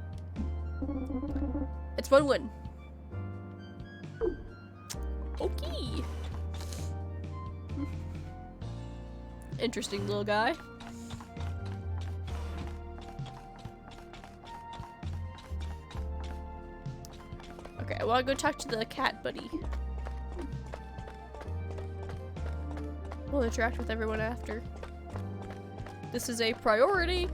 It's one win. Okay. Interesting little guy. Okay, I want to go talk to the cat buddy. We'll interact with everyone after. This is a priority.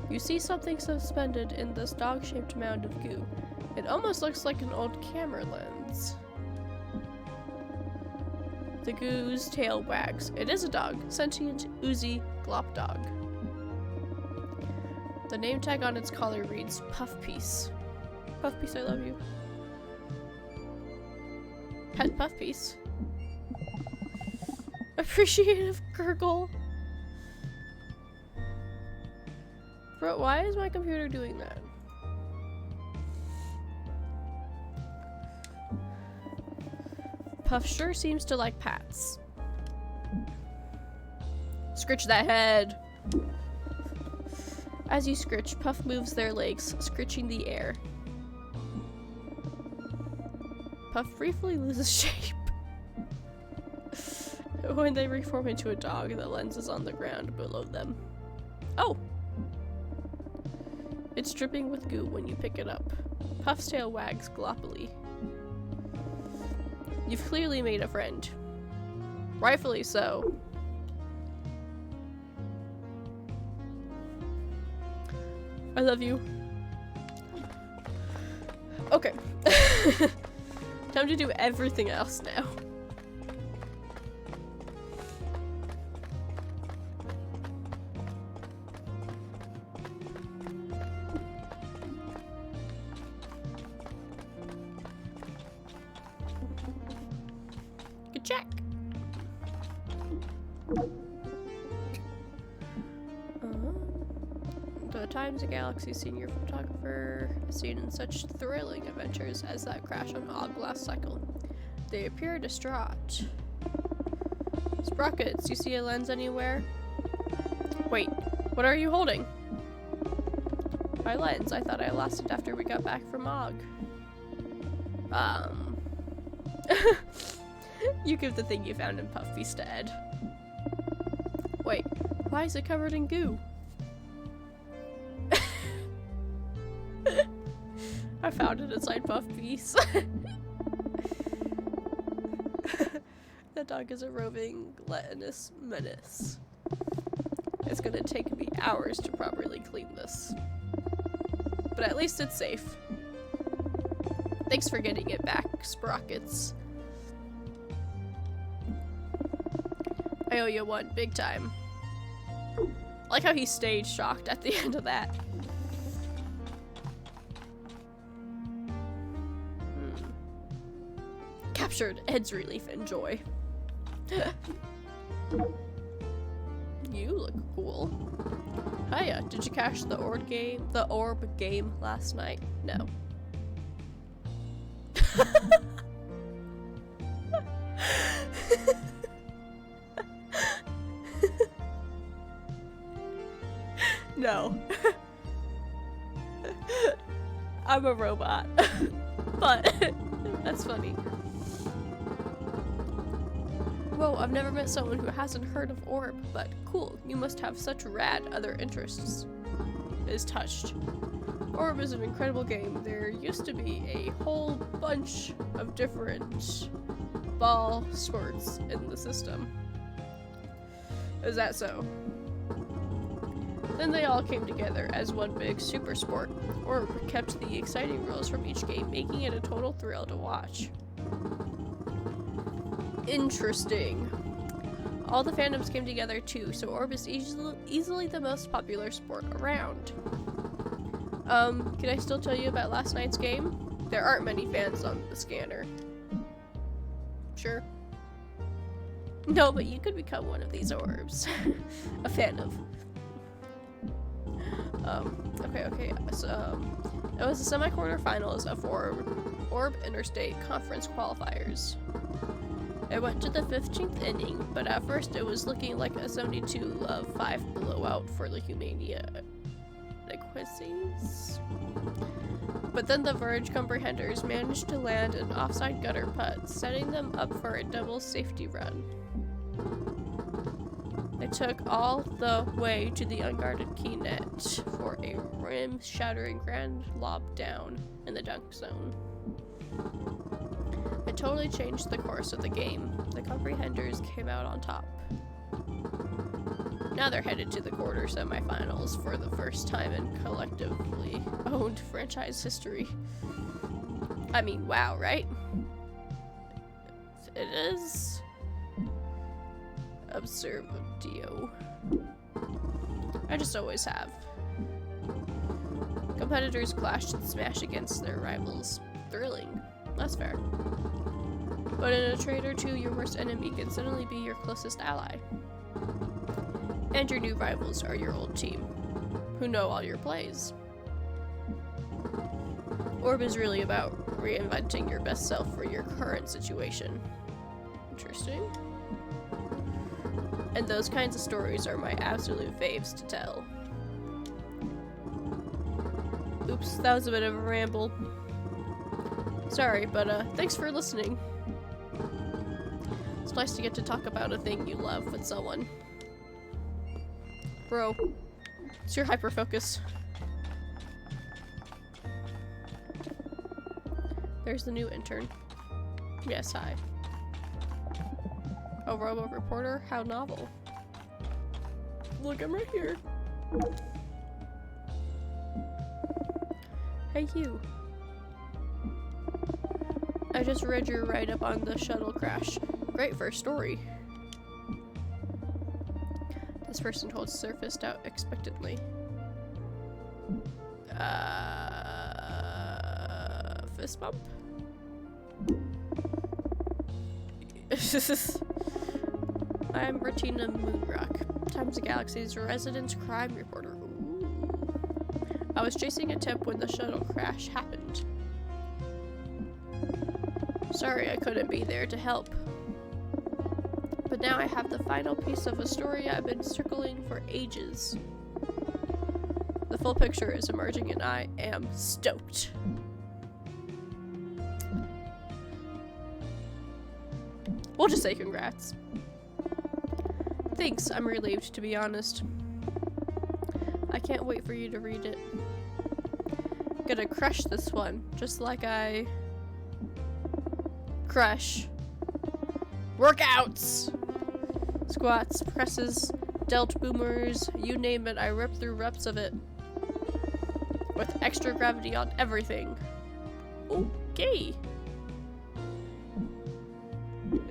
You see something suspended in this dog-shaped mound of goo. It almost looks like an old camera lens. The goo's tail wags. It is a dog. Sentient, oozy, glop dog. The name tag on its collar reads Puff Piece. Puff Piece, I love you. Pet Puff Piece. Appreciative gurgle. Bro, why is my computer doing that? Puff sure seems to like pats. Scritch that head. As you scritch, Puff moves their legs, scritching the air. Puff briefly loses shape. When they reform into a dog, the lens is on the ground below them. Oh! It's dripping with goo when you pick it up. Puff's tail wags gloppily. You've clearly made a friend. Rightfully so. I love you. Okay. Time to do everything else now. Good check. The Times of Galaxy senior photographer seen in such thrilling adventures as that crash on Og last cycle. They appear distraught. Sprockets, you see a lens anywhere? Wait, what are you holding? My lens. I thought I lost it after we got back from Og. You give the thing you found in Puff Piece to Ed. Wait, why is it covered in goo? I found it inside Puff Piece. That dog is a roving, gluttonous menace. It's gonna take me hours to properly clean this. But at least it's safe. Thanks for getting it back, Sprockets. I owe you one, big time. I like how he stayed shocked at the end of that. Captured Ed's relief and joy. You look cool. Hiya, did you catch the orb game last night? No. No. I'm a robot. But that's funny. Whoa, I've never met someone who hasn't heard of Orb, but cool, you must have such rad other interests. is touched. Orb is an incredible game. There used to be a whole bunch of different ball sports in the system. Is that so? Then they all came together as one big super sport. Orb kept the exciting rules from each game, making it a total thrill to watch. Interesting. All the fandoms came together too, so Orb is easily the most popular sport around. Can I still tell you about last night's game? There aren't many fans on the scanner. Sure. No, but you could become one of these orbs. A fan of. Okay. So, it was the semi-quarterfinals of Orb Interstate Conference qualifiers. It went to the 15th inning, but at first it was looking like a 72-5 blowout for the Humania Nequizes. But then the Verge Comprehenders managed to land an offside gutter putt, setting them up for a double safety run. They took all the way to the unguarded key net for a rim-shattering grand lob down in the dunk zone. It totally changed the course of the game. The Comprehenders came out on top. Now they're headed to the quarter semifinals for the first time in collectively owned franchise history. I mean, wow, right? It is absurdio. I just always have. Competitors clashed and smashed against their rivals. Thrilling. That's fair. But in a trade or two, your worst enemy can suddenly be your closest ally. And your new rivals are your old team, who know all your plays. Orb is really about reinventing your best self for your current situation. Interesting. And those kinds of stories are my absolute faves to tell. Oops, that was a bit of a ramble. Sorry, but thanks for listening. It's nice to get to talk about a thing you love with someone. Bro, it's your hyperfocus. There's the new intern. Yes, hi. A robo-reporter? How novel. Look, I'm right here. Hey, you. I just read your write-up on the shuttle crash. Great first story. This person holds surfaced out expectantly. Fist bump? I'm Bertina Moonrock, Times of Galaxy's resident crime reporter. Ooh. I was chasing a tip when the shuttle crash happened. Sorry I couldn't be there to help. But now I have the final piece of a story I've been circling for ages. The full picture is emerging and I am stoked. We'll just say congrats. Thanks, I'm relieved to be honest. I can't wait for you to read it. Gonna crush this one, just like I crush workouts! Squats, presses, delt boomers, you name it, I rip through reps of it. With extra gravity on everything. Okay.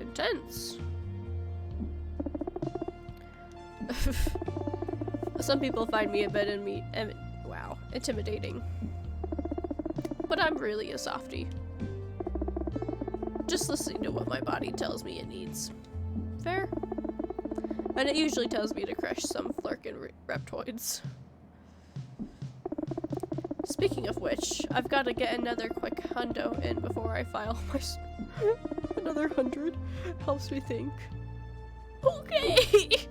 Intense. Some people find me a bit intimidating. But I'm really a softie. Just listening to what my body tells me it needs. Fair? And it usually tells me to crush some Flerken reptoids. Speaking of which, I've got to get another quick hundo in before I file my another 100. Helps me think. Okay!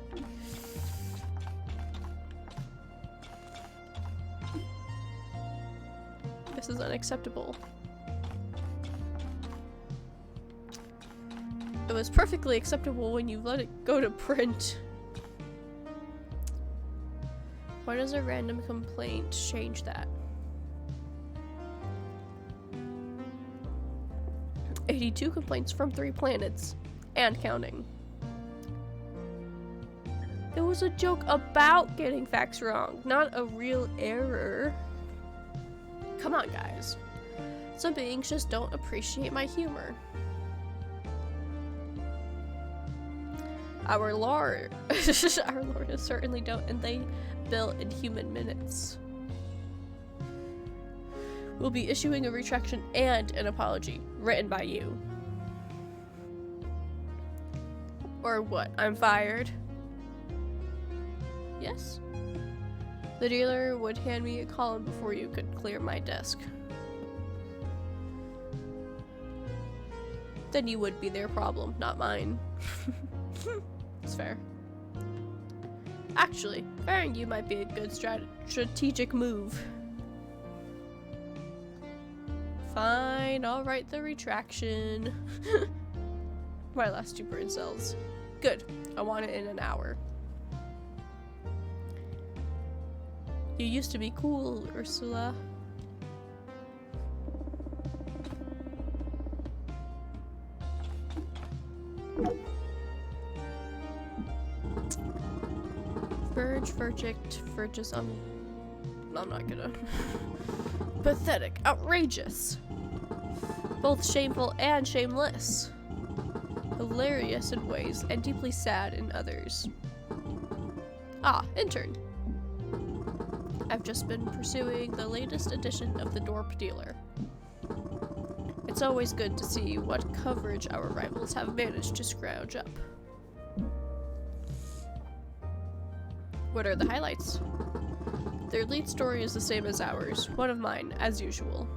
This is unacceptable. It was perfectly acceptable when you let it go to print. Why does a random complaint change that? 82 complaints from 3 planets. And counting. It was a joke about getting facts wrong, not a real error. Come on, guys. Some beings just don't appreciate my humor. Our Lord certainly don't, and they built in human minutes. We'll be issuing a retraction and an apology, written by you. Or what? I'm fired? Yes? The dealer would hand me a column before you could clear my desk. Then you would be their problem, not mine. It's fair. Actually, firing you might be a good strategic move. Fine, I'll write the retraction. My last 2 brain cells. Good, I want it in an hour. You used to be cool, Ursula. Vergism. I'm not gonna. Pathetic, outrageous. Both shameful and shameless. Hilarious in ways and deeply sad in others. Ah, intern. I've just been pursuing the latest edition of the Dorp Dealer. It's always good to see what coverage our rivals have managed to scrounge up. What are the highlights? Their lead story is the same as ours, one of mine, as usual.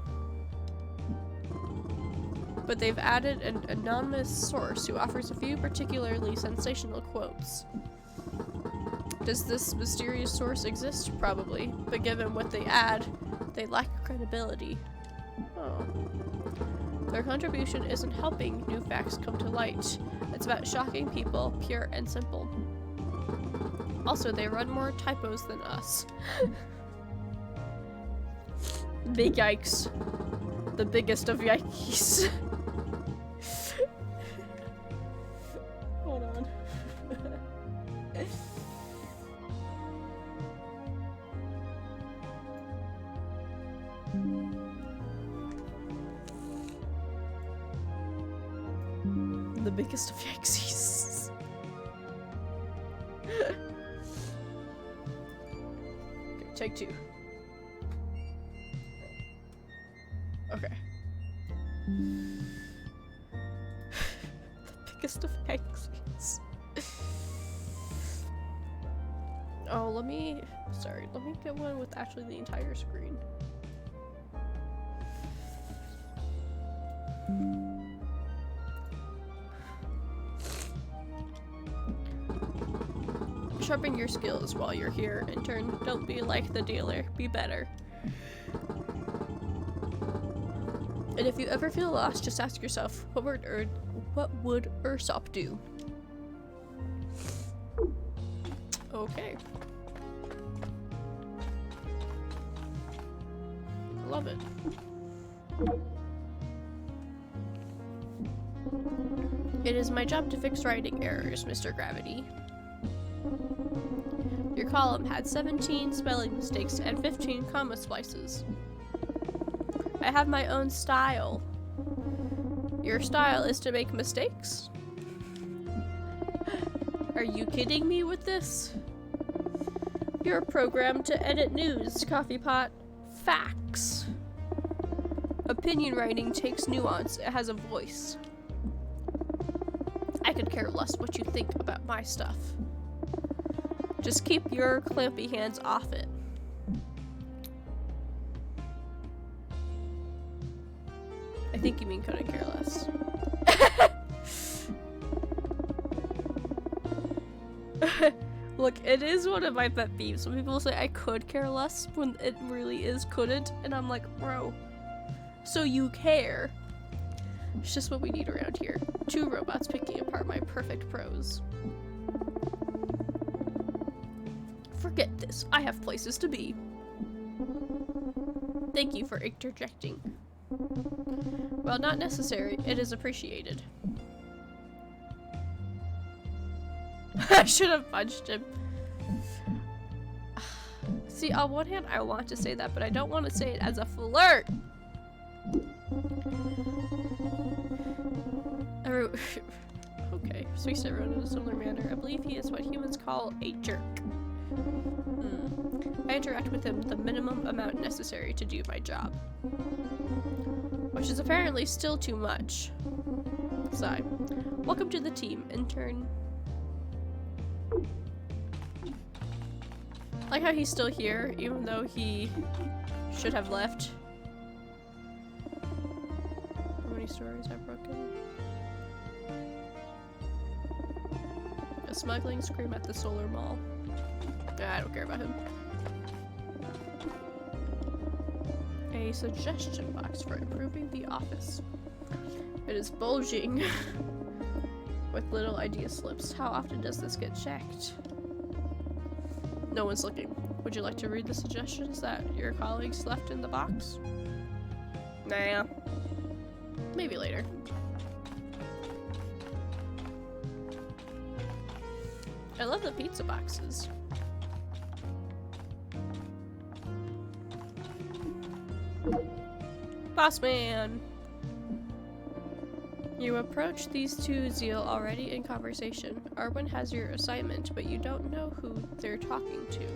But they've added an anonymous source who offers a few particularly sensational quotes. Does this mysterious source exist? Probably, but given what they add, they lack credibility. Oh. Their contribution isn't helping new facts come to light. It's about shocking people, pure and simple. Also, they run more typos than us. Big yikes. The biggest of yikes. Hold on. The biggest of yikesies. Okay, take 2. Okay. The biggest of yikesies. Oh, let me get one with actually the entire screen. Sharpen your skills while you're here, intern. Don't be like the dealer. Be better. And if you ever feel lost, just ask yourself, what would Ursop do? Okay. Love it. It is my job to fix writing errors, Mr. Gravity. Your column had 17 spelling mistakes and 15 comma splices. I have my own style. Your style is to make mistakes? Are you kidding me with this? You're programmed to edit news, coffee pot. Facts. Opinion writing takes nuance. It has a voice. I could care less what you think about my stuff. Just keep your clampy hands off it. I think you mean couldn't care less. Look, it is one of my pet peeves. Some people say I could care less when it really is couldn't, and I'm like, bro, so you care. It's just what we need around here. 2 robots picking apart my perfect prose. Forget this. I have places to be. Thank you for interjecting. Well, not necessary. It is appreciated. I should have punched him. See, on one hand, I want to say that, but I don't want to say it as a flirt. Okay, speaks to everyone in a similar manner. I believe he is what humans call a jerk. I interact with him the minimum amount necessary to do my job. Which is apparently still too much. Sigh. Welcome to the team, intern. Like how he's still here, even though he should have left. How many stories I've broken? A smuggling scream at the solar mall. I don't care about him. A suggestion box for improving the office. It is bulging with little idea slips. How often does this get checked? No one's looking. Would you like to read the suggestions that your colleagues left in the box? Nah. Maybe later. I love the pizza boxes. Boss man! You approach these two Zeal already in conversation. Arwen has your assignment, but you don't know who they're talking to.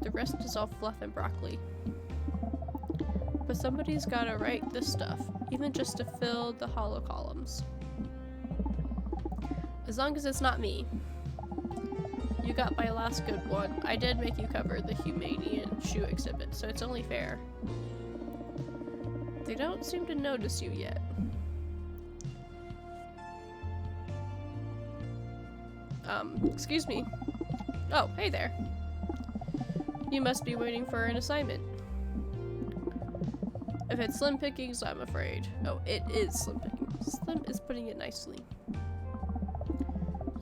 The rest is all fluff and broccoli. But somebody's gotta write this stuff, even just to fill the hollow columns. As long as it's not me. You got my last good one. I did make you cover the Humanian shoe exhibit, so it's only fair. They don't seem to notice you yet. Excuse me. Oh, hey there. You must be waiting for an assignment. If it's slim pickings, I'm afraid. Oh, it is slim pickings. Slim is putting it nicely.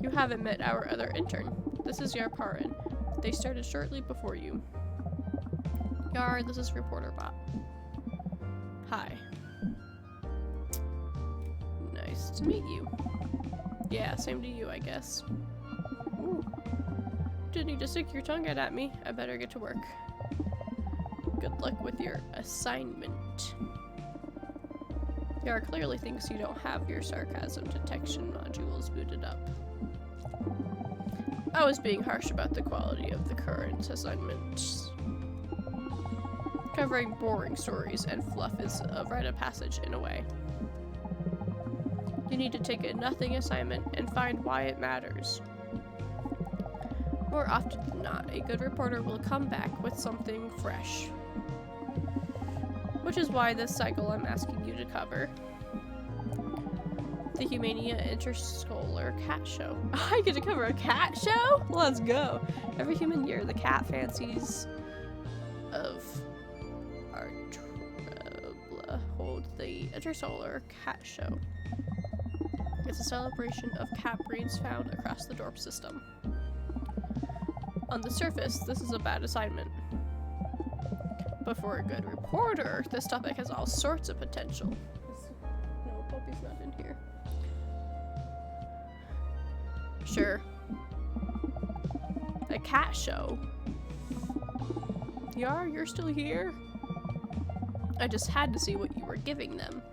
You haven't met our other intern. This is Yar Parin. They started shortly before you. Yar, this is Reporter Bot. Hi. Nice to meet you. Yeah, same to you, I guess. Ooh. Didn't need to stick your tongue out at me. I better get to work. Good luck with your assignment. Yar clearly thinks you don't have your sarcasm detection modules booted up. I was being harsh about the quality of the current assignments. Covering boring stories and fluff is a rite of passage in a way. You need to take a nothing assignment and find why it matters. More often than not, a good reporter will come back with something fresh. Which is why this cycle I'm asking you to cover. The Humania Intersolar Cat Show. I get to cover a cat show? Let's go! Every human year, the cat fancies of Artrabla hold the Intersolar Cat Show. It's a celebration of cat breeds found across the Dorp system. On the surface, this is a bad assignment. But for a good reporter, this topic has all sorts of potential. No, Puppy's not in here. Sure. A cat show. Yar, you're still here? I just had to see what you were giving them.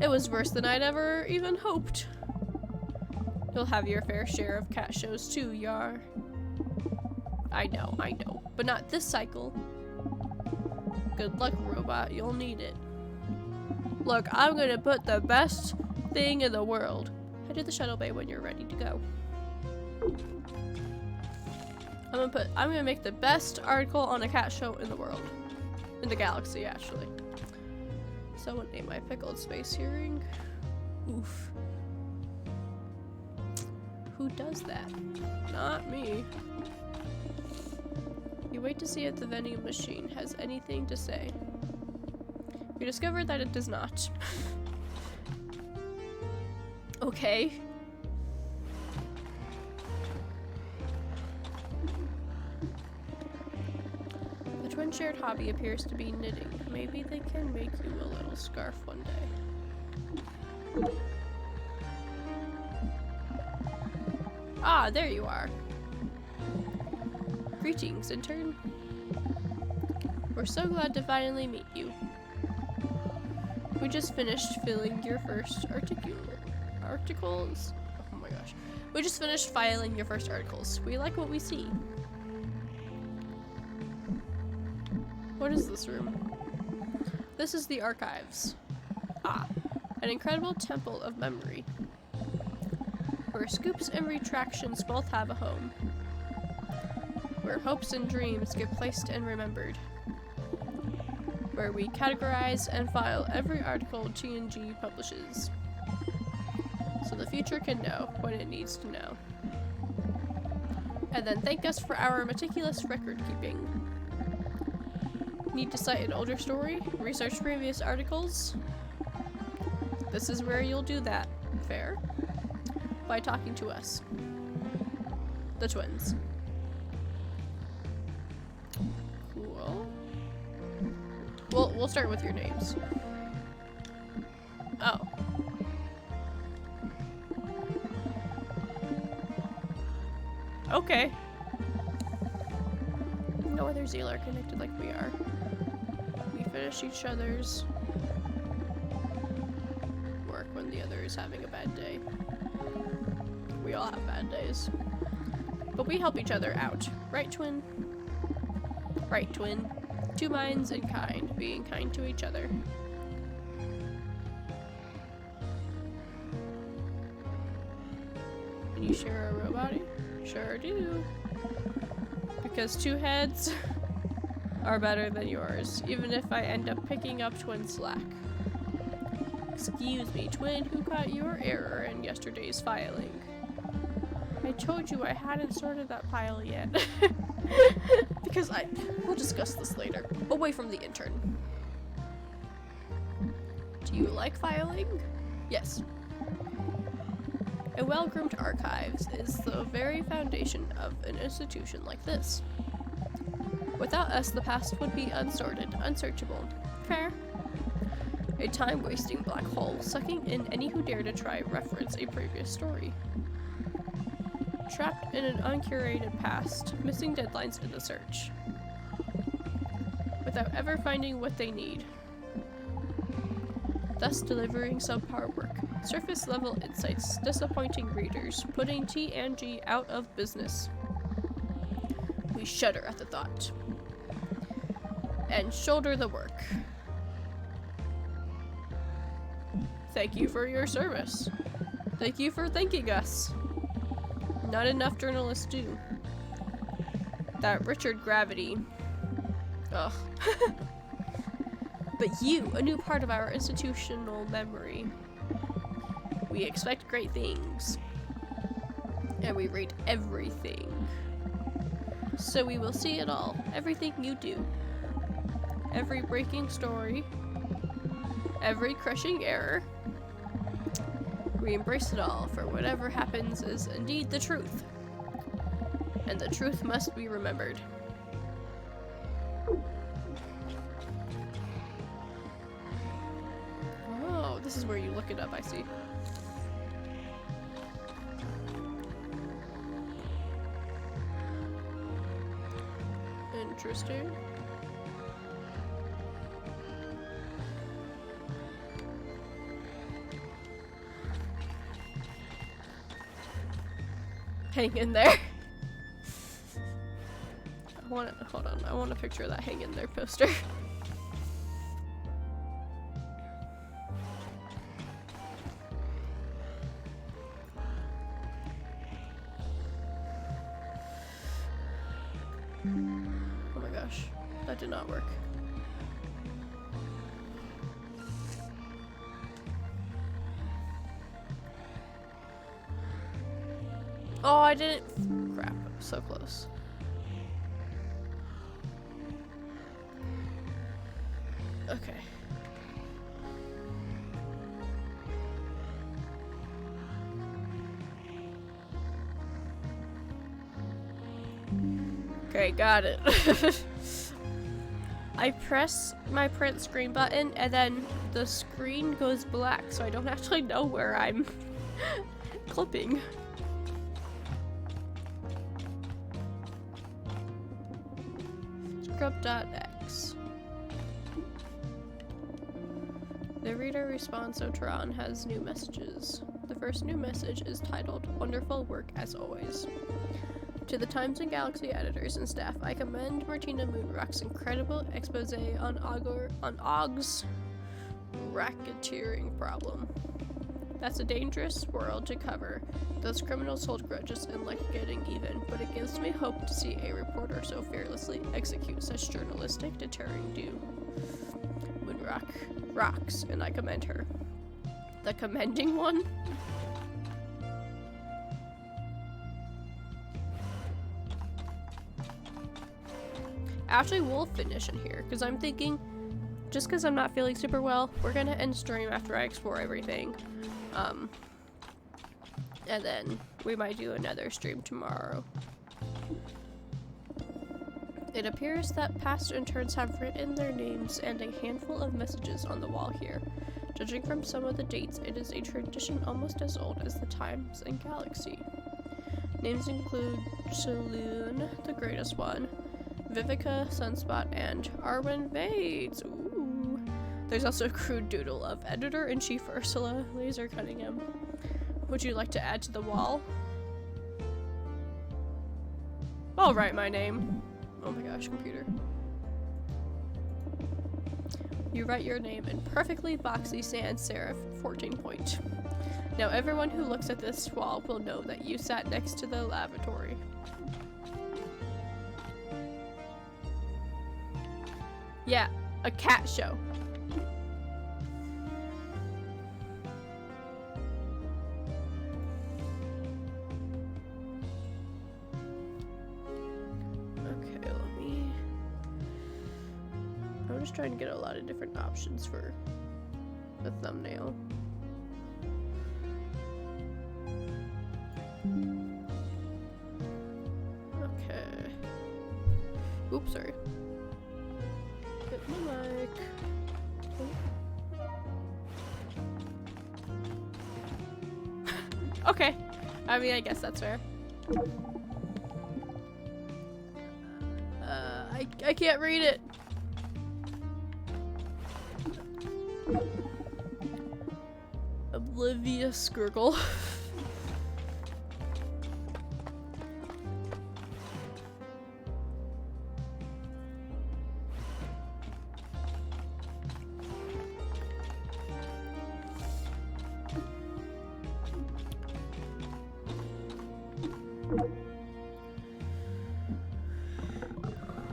It was worse than I'd ever even hoped. You'll have your fair share of cat shows too, Yar. I know, but not this cycle. Good luck, robot, you'll need it. Look, I'm gonna put the best thing in the world. Head to the shuttle bay when you're ready to go. I'm gonna make the best article on a cat show in the world. In the galaxy, actually. Someone ate my pickled space hearing. Oof. Who does that? Not me. You wait to see if the vending machine has anything to say. You discover that it does not. Okay. twin shared hobby appears to be knitting. Maybe they can make you a little scarf one day. Ah, there you are. Greetings, intern. We're so glad to finally meet you. We just finished filling your first articles. Oh my gosh. We just finished filing your first articles. We like what we see. What is this room? This is the archives. Ah, an incredible temple of memory. Where scoops and retractions both have a home. Where hopes and dreams get placed and remembered. Where we categorize and file every article G&G publishes. So the future can know when it needs to know. And then thank us for our meticulous record keeping. Need to cite an older story? Research previous articles? This is where you'll do that. Fair? By talking to us. The twins. Cool. We'll start with your names. Oh. Okay. No other Zeal are connected like we are. We finish each other's work when the other is having a bad day. We all have bad days. But we help each other out. Right, twin? Right, twin. Two minds and kind, being kind to each other. And you share a robot? Sure do. Because two heads are better than yours, even if I end up picking up twin slack. Excuse me, twin, who caught your error in yesterday's filing? I told you I hadn't sorted that pile yet. Because we'll discuss this later, away from the intern. Do you like filing? Yes. A well-groomed archives is the very foundation of an institution like this. Without us, the past would be unsorted, unsearchable. Fair? A time-wasting black hole, sucking in any who dare to try reference a previous story. Trapped in an uncurated past, missing deadlines in the search. Without ever finding what they need. Thus delivering subpar work. Surface-level insights, disappointing readers, putting T&G out of business. We shudder at the thought. And shoulder the work. Thank you for your service. Thank you for thanking us. Not enough journalists do. That Richard Gravity. Ugh. But you, a new part of our institutional memory. We expect great things. And we rate everything. So we will see it all. Everything you do. Every breaking story. Every crushing error. We embrace it all, for whatever happens is indeed the truth. And the truth must be remembered. Oh, this is where you look it up, I see. Interesting. Hang in there. Hold on, I want a picture of that hang in there poster. Oh my gosh, that did not work. Oh, I didn't. Crap, I was so close. Okay. Okay, got it. I press my print screen button and then the screen goes black, so I don't actually know where I'm clipping. Scrub.x. The reader response Otron has new messages. The first new message is titled, "Wonderful work as always." To the Times and Galaxy editors and staff, I commend Martina Moonrock's incredible expose on Ogg's racketeering problem. That's a dangerous world to cover. Those criminals hold grudges and like getting even, but it gives me hope to see a reporter so fearlessly execute such journalistic deterring do. Moonrock rocks, and I commend her. The commending one? Actually, we'll finish in here, because I'm thinking, just because I'm not feeling super well, we're gonna end stream after I explore everything. And then we might do another stream tomorrow. It appears that past interns have written their names and a handful of messages on the wall here. Judging from some of the dates, it is a tradition almost as old as the Times and Galaxy. Names include Saloon, the greatest one, Vivica, Sunspot, and Arwen Vates. Ooh. There's also a crude doodle of Editor-in-Chief Ursula Laser Cunningham. Would you like to add to the wall? I'll write my name. Oh my gosh, computer. You write your name in perfectly boxy sans serif 14 point. Now everyone who looks at this wall will know that you sat next to the lavatory. Yeah, a cat show. Okay, I'm just trying to get a lot of different options for the thumbnail. Okay. Oops, sorry. Hit my mic. Oh. Okay. I mean, I guess that's fair. I can't read it. Oblivious Gurgle.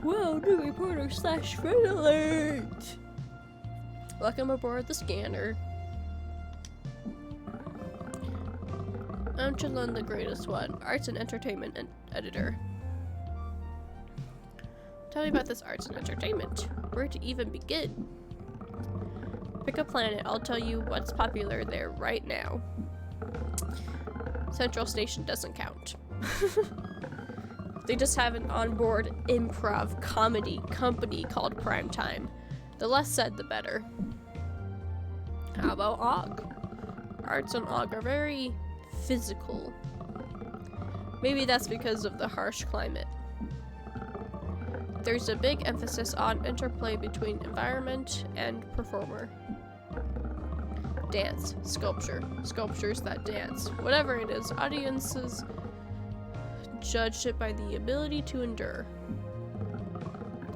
Whoa, new reporter / red alert! Welcome aboard the scanner. I'm Chalun, the greatest one, arts and entertainment editor. Tell me about this arts and entertainment. Where to even begin? Pick a planet, I'll tell you what's popular there right now. Central Station doesn't count. They just have an onboard improv comedy company called Primetime. The less said, the better. How about Ogg? Arts on Ogg are very physical. Maybe that's because of the harsh climate. There's a big emphasis on interplay between environment and performer. Dance, sculpture, sculptures that dance. Whatever it is, audiences judged it by the ability to endure.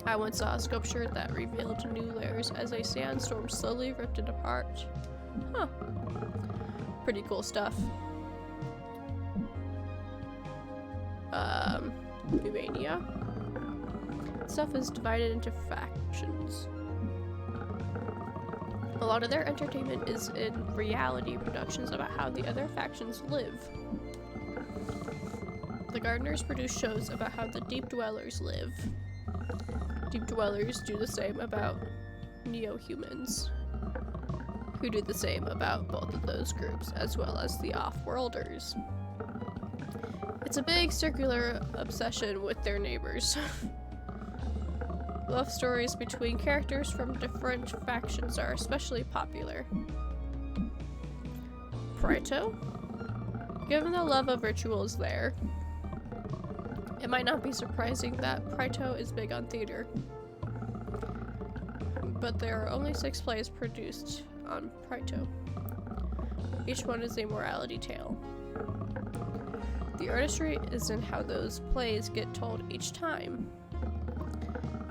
I once saw a sculpture that revealed new layers as a sandstorm slowly ripped it apart. Huh. Pretty cool stuff. Numania. Stuff is divided into factions. A lot of their entertainment is in reality productions about how the other factions live. The Gardeners produce shows about how the Deep Dwellers live. Deep Dwellers do the same about Neo-Humans, who do the same about both of those groups, as well as the Off-Worlders. It's a big circular obsession with their neighbors. Love stories between characters from different factions are especially popular. Praito? Given the love of rituals there, it might not be surprising that Praito is big on theater. But there are only 6 plays produced on Praito. Each one is a morality tale. The artistry is in how those plays get told each time,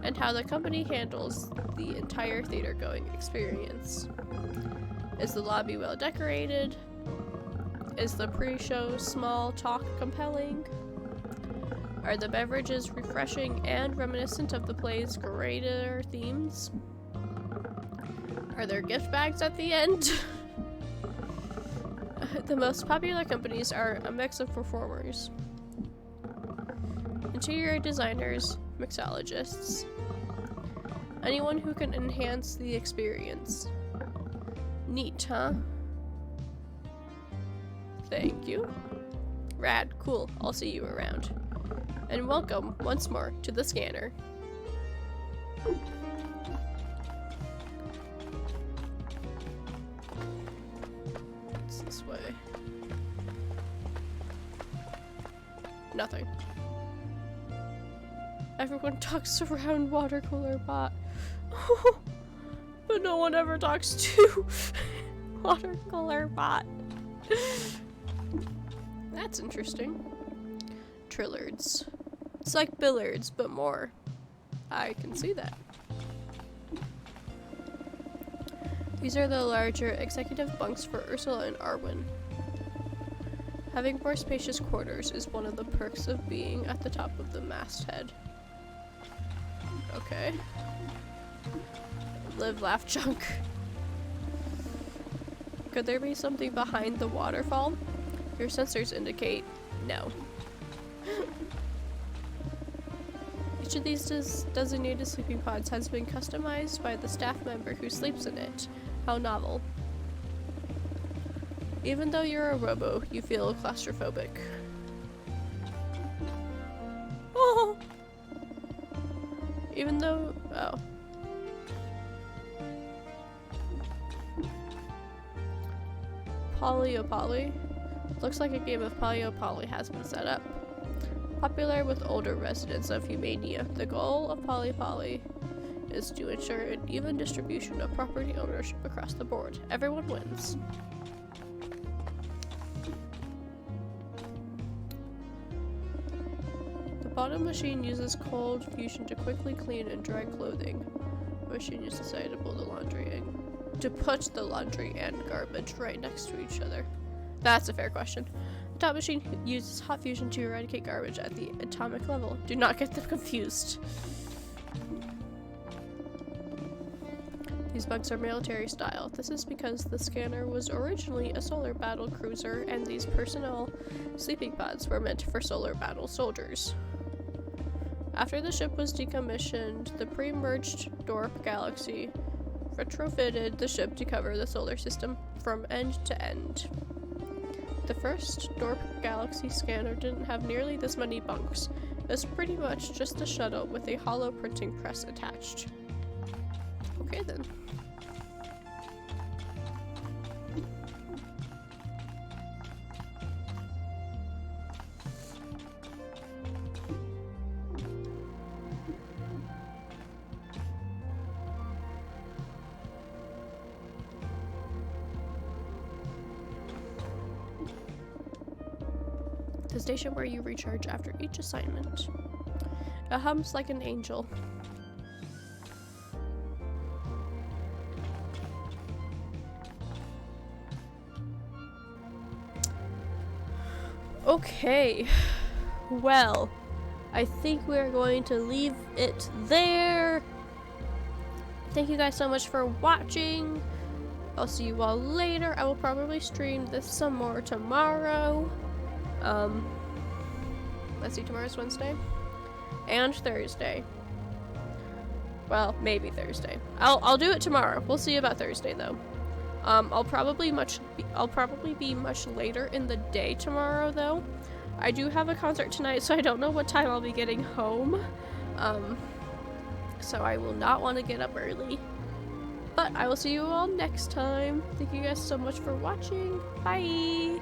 and how the company handles the entire theater-going experience. Is the lobby well decorated? Is the pre-show small talk compelling? Are the beverages refreshing and reminiscent of the play's greater themes? Are there gift bags at the end? The most popular companies are a mix of performers, interior designers, mixologists, anyone who can enhance the experience. Neat, huh? Thank you. Rad, cool, I'll see you around. And welcome, once more, to the scanner. It's this way. Nothing. Everyone talks around water cooler bot. But no one ever talks to water cooler bot. That's interesting. Trillards. It's like billiards, but more. I can see that. These are the larger executive bunks for Ursula and Arwen. Having more spacious quarters is one of the perks of being at the top of the masthead. Okay. Live, laugh, junk. Could there be something behind the waterfall? Your sensors indicate no. Each of these designated sleeping pods has been customized by the staff member who sleeps in it. How novel. Even though you're a robo, you feel claustrophobic. Oh! Even though... oh. Polyopoly. Looks like a game of Polyopoly has been set up. Popular with older residents of Humania, the goal of Polyopoly is to ensure an even distribution of property ownership across the board. Everyone wins. The bottom machine uses cold fusion to quickly clean and dry clothing. The machine is decided to put the laundry and garbage right next to each other. That's a fair question. The top machine uses hot fusion to eradicate garbage at the atomic level. Do not get them confused. These bugs are military style. This is because the scanner was originally a solar battle cruiser, and these personnel sleeping pods were meant for solar battle soldiers. After the ship was decommissioned, the pre-merged Dorp Galaxy retrofitted the ship to cover the solar system from end to end. The first Dorp Galaxy scanner didn't have nearly this many bunks. It was pretty much just a shuttle with a hollow printing press attached. Okay then. The station where you recharge after each assignment. It hums like an angel. Okay, well, I think we're going to leave it there. Thank you guys so much for watching. I'll see you all later. I will probably stream this some more tomorrow. Let's see, tomorrow's Wednesday and Thursday. Well, maybe Thursday. I'll do it tomorrow. We'll see about Thursday though. I'll probably be much later in the day tomorrow though. I do have a concert tonight, so I don't know what time I'll be getting home. so I will not want to get up early. But I will see you all next time. Thank you guys so much for watching. Bye!